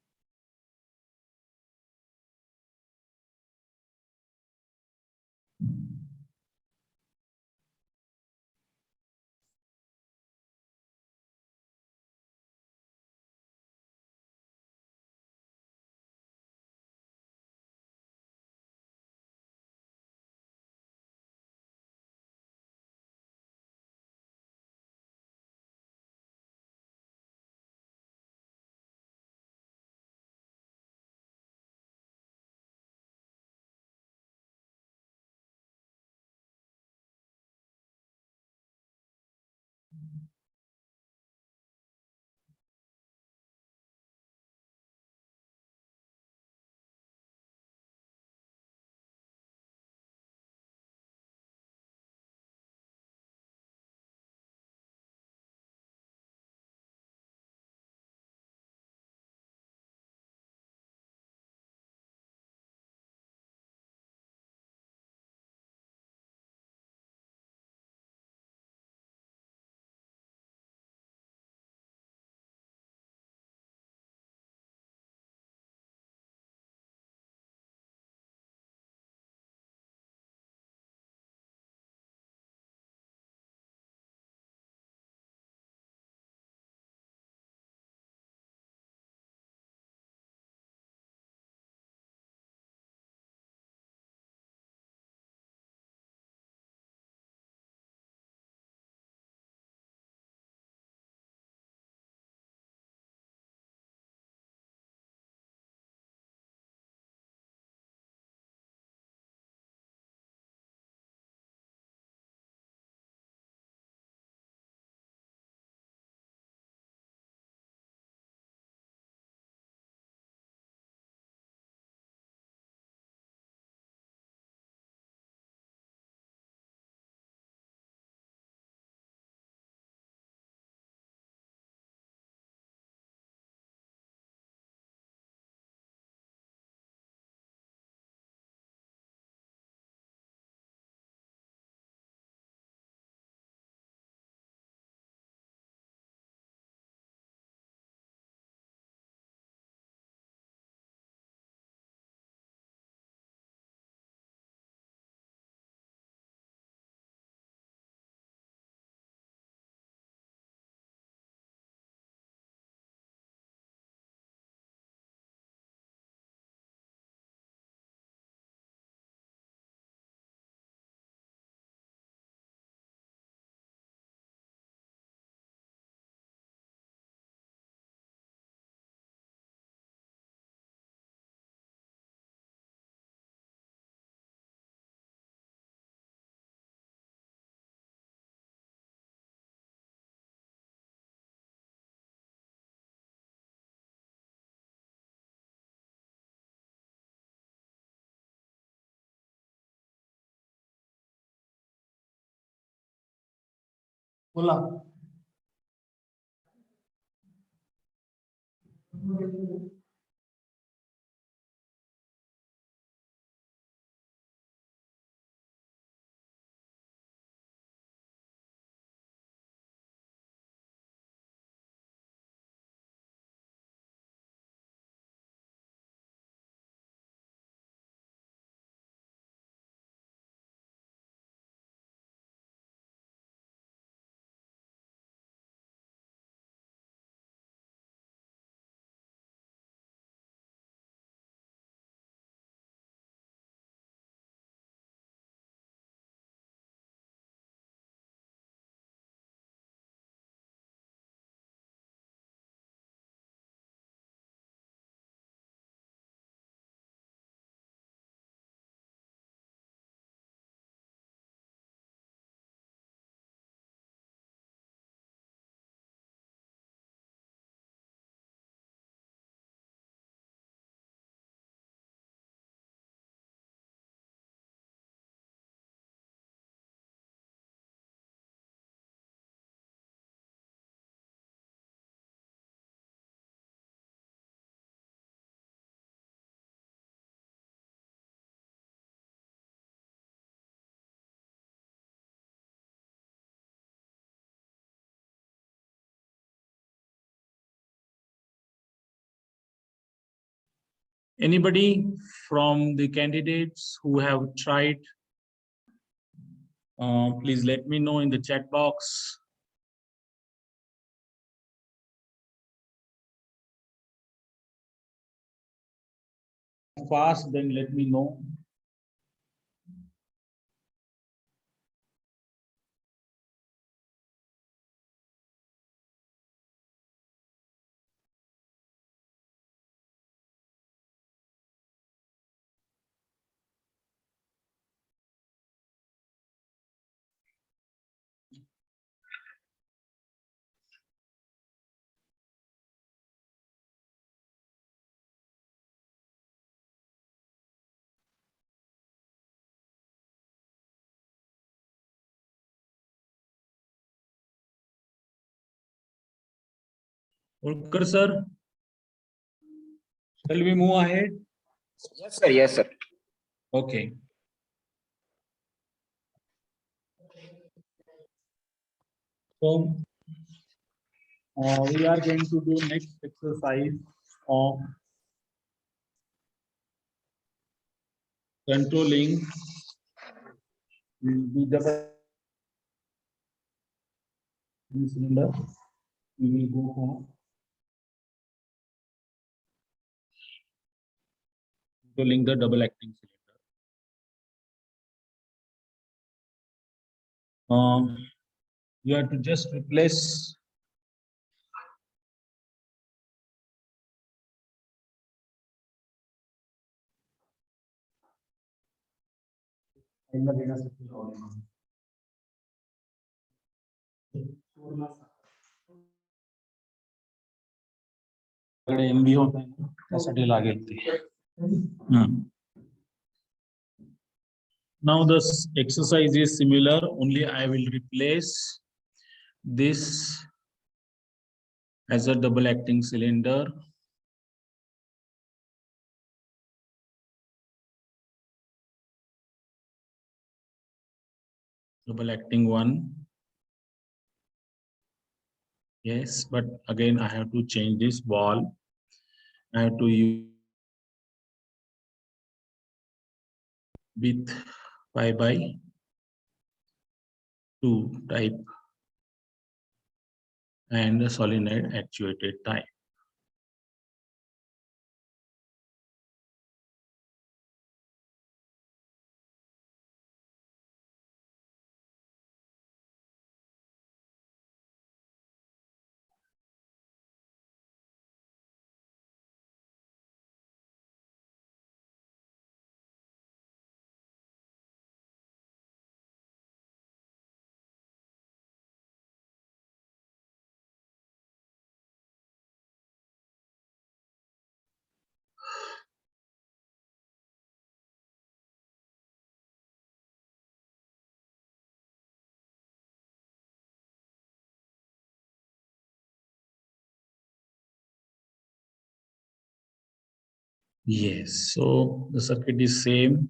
बोला Anybody from the candidates who have tried? Please let me know in the chat box. Fast, then let me know. Olkar sir, shall we move ahead? Yes, sir. Yes, sir. Okay. So we are going to do next exercise of controlling the double cylinder. We will go for controlling the double acting cylinder. You have to just replace MB होता है ना, त्यासाठी लागेल ते. Now this exercise is similar, only I will replace this as a double acting cylinder. Double acting one. Yes, but again I have to change this ball. I have to use with 5/2 type and the solenoid actuated type. Yes, so the circuit is same.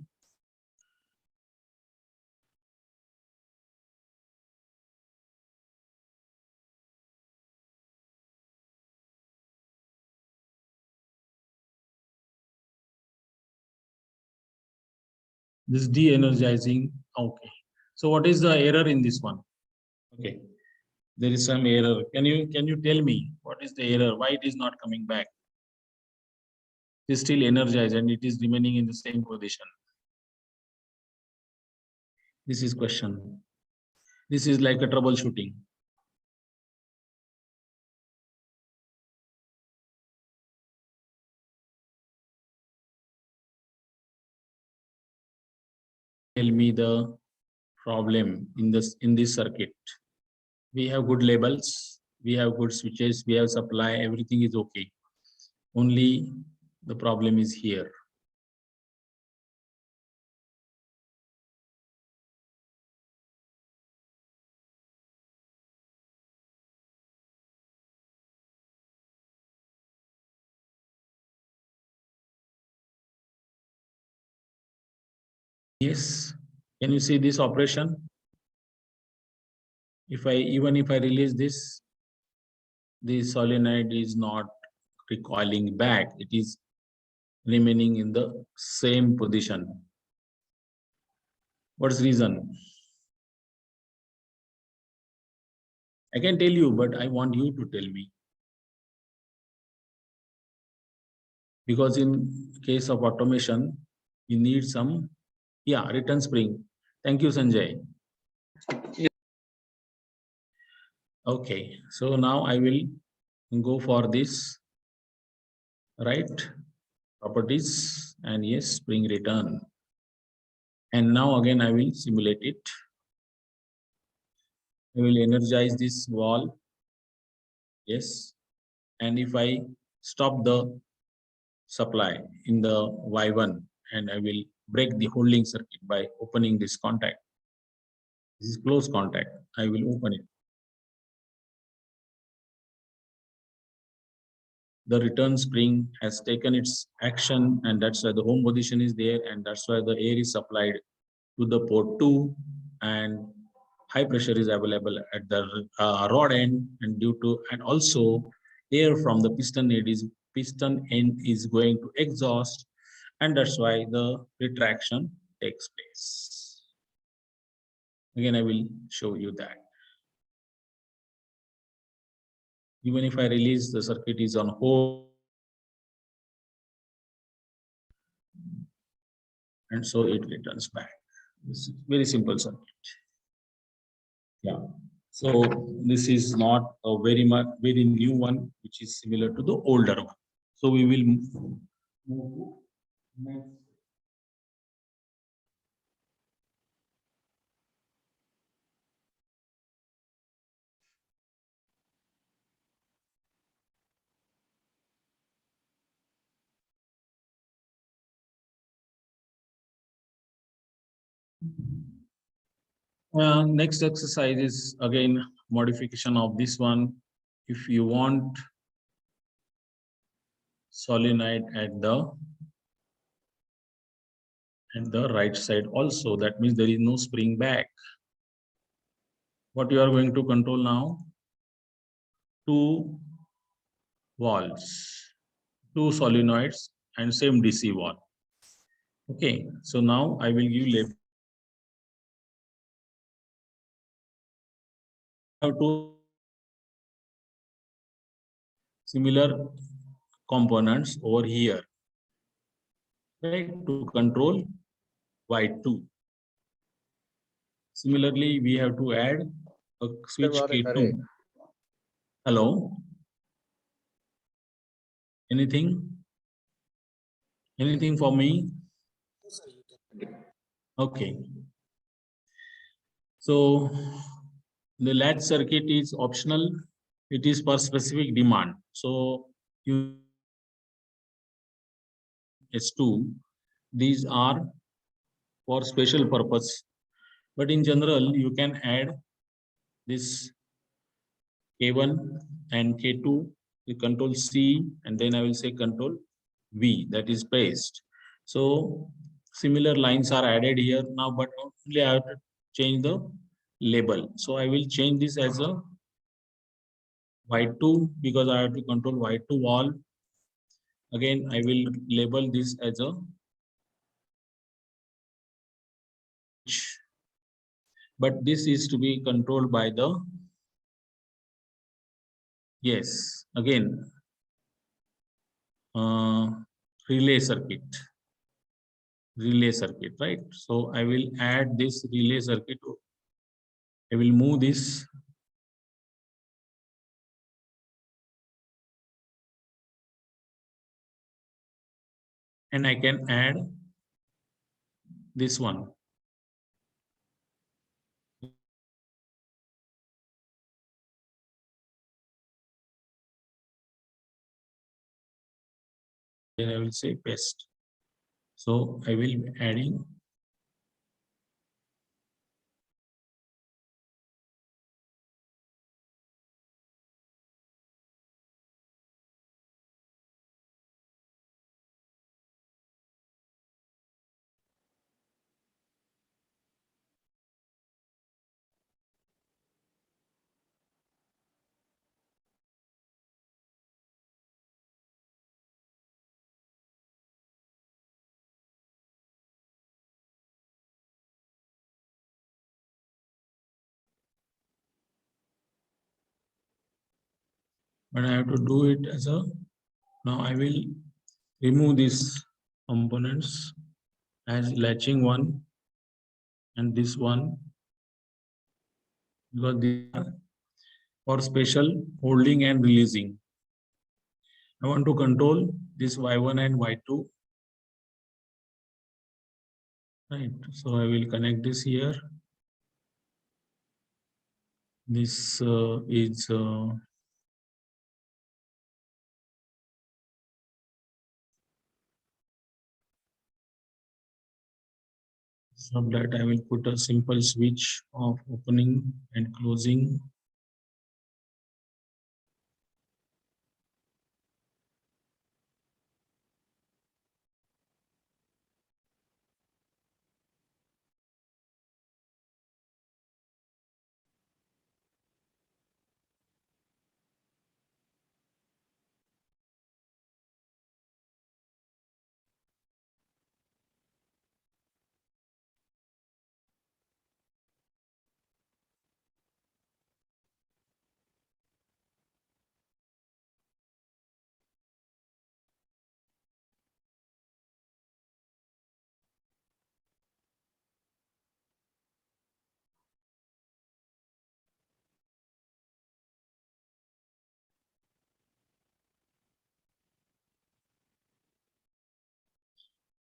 This de-energizing. Okay. So what is the error in this one? Okay. There is some error. Can you tell me what is the error? Why it is not coming back? It is still energized and it is remaining in the same position. This is question. This is like a troubleshooting. Tell me the problem in this circuit. We have good labels, we have good switches, we have supply, everything is okay. Only the problem is here. Yes, can you see this operation? Even if I release this, the solenoid is not recoiling back. It is remaining in the same position. What's reason? I can tell you, but I want you to tell me. Because in case of automation, you need some, return spring. Thank you, Sanjay. Yeah. Okay, so now I will go for this, right? Properties, and yes, spring return. And now again, I will simulate it. I will energize this wall. Yes. And if I stop the supply in the Y1, and I will break the holding circuit by opening this contact. This is close contact. I will open it. The return spring has taken its action, and that's why the home position is there, and that's why the air is supplied to the port 2, and high pressure is available at the rod end, and also air from the piston end is going to exhaust, and that's why the retraction takes place. Again, I will show you that. Even if I release, the circuit is on hold, and so it returns back. This is very simple circuit. Yeah. So this is not a very new one, which is similar to the older one. So we will move to next. Next exercise is again modification of this one. If you want solenoid at the right side also, that means there is no spring back. What you are going to control now? Two valves, two solenoids, and same DC valve. Okay, so now I will give label. Have two similar components over here, right, to control Y2. Similarly, we have to add a switch K2. Hello? Anything? Anything for me? Okay. So the latch circuit is optional. It is for specific demand. So you S2, these are for special purpose. But in general, you can add this K1 and K2, you control C, and then I will say control V, that is paste. So similar lines are added here now, but only I have to change the label. So I will change this as a Y2 because I have to control Y2 valve. Again, I will label this as a but this is to be controlled by the again relay circuit, right? So I will add this relay circuit. I will move this and I can add this one. Then I will say paste. So I will be adding but I have to do it as a, now I will remove these components as latching one and this one, because these are for special holding and releasing. I want to control this Y1 and Y2. Right, so I will connect this here. This is from that I will put a simple switch of opening and closing.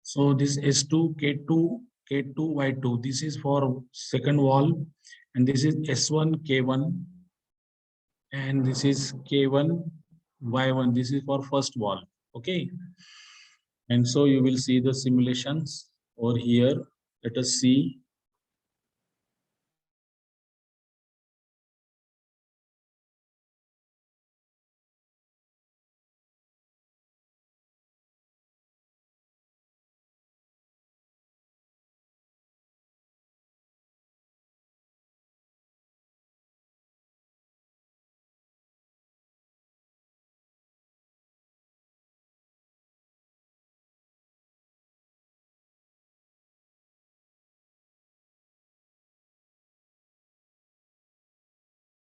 So this S2, K2, K2, Y2, this is for second wall, and this is S1, K1, and this is K1, Y1, this is for first wall, okay? And so you will see the simulations over here. Let us see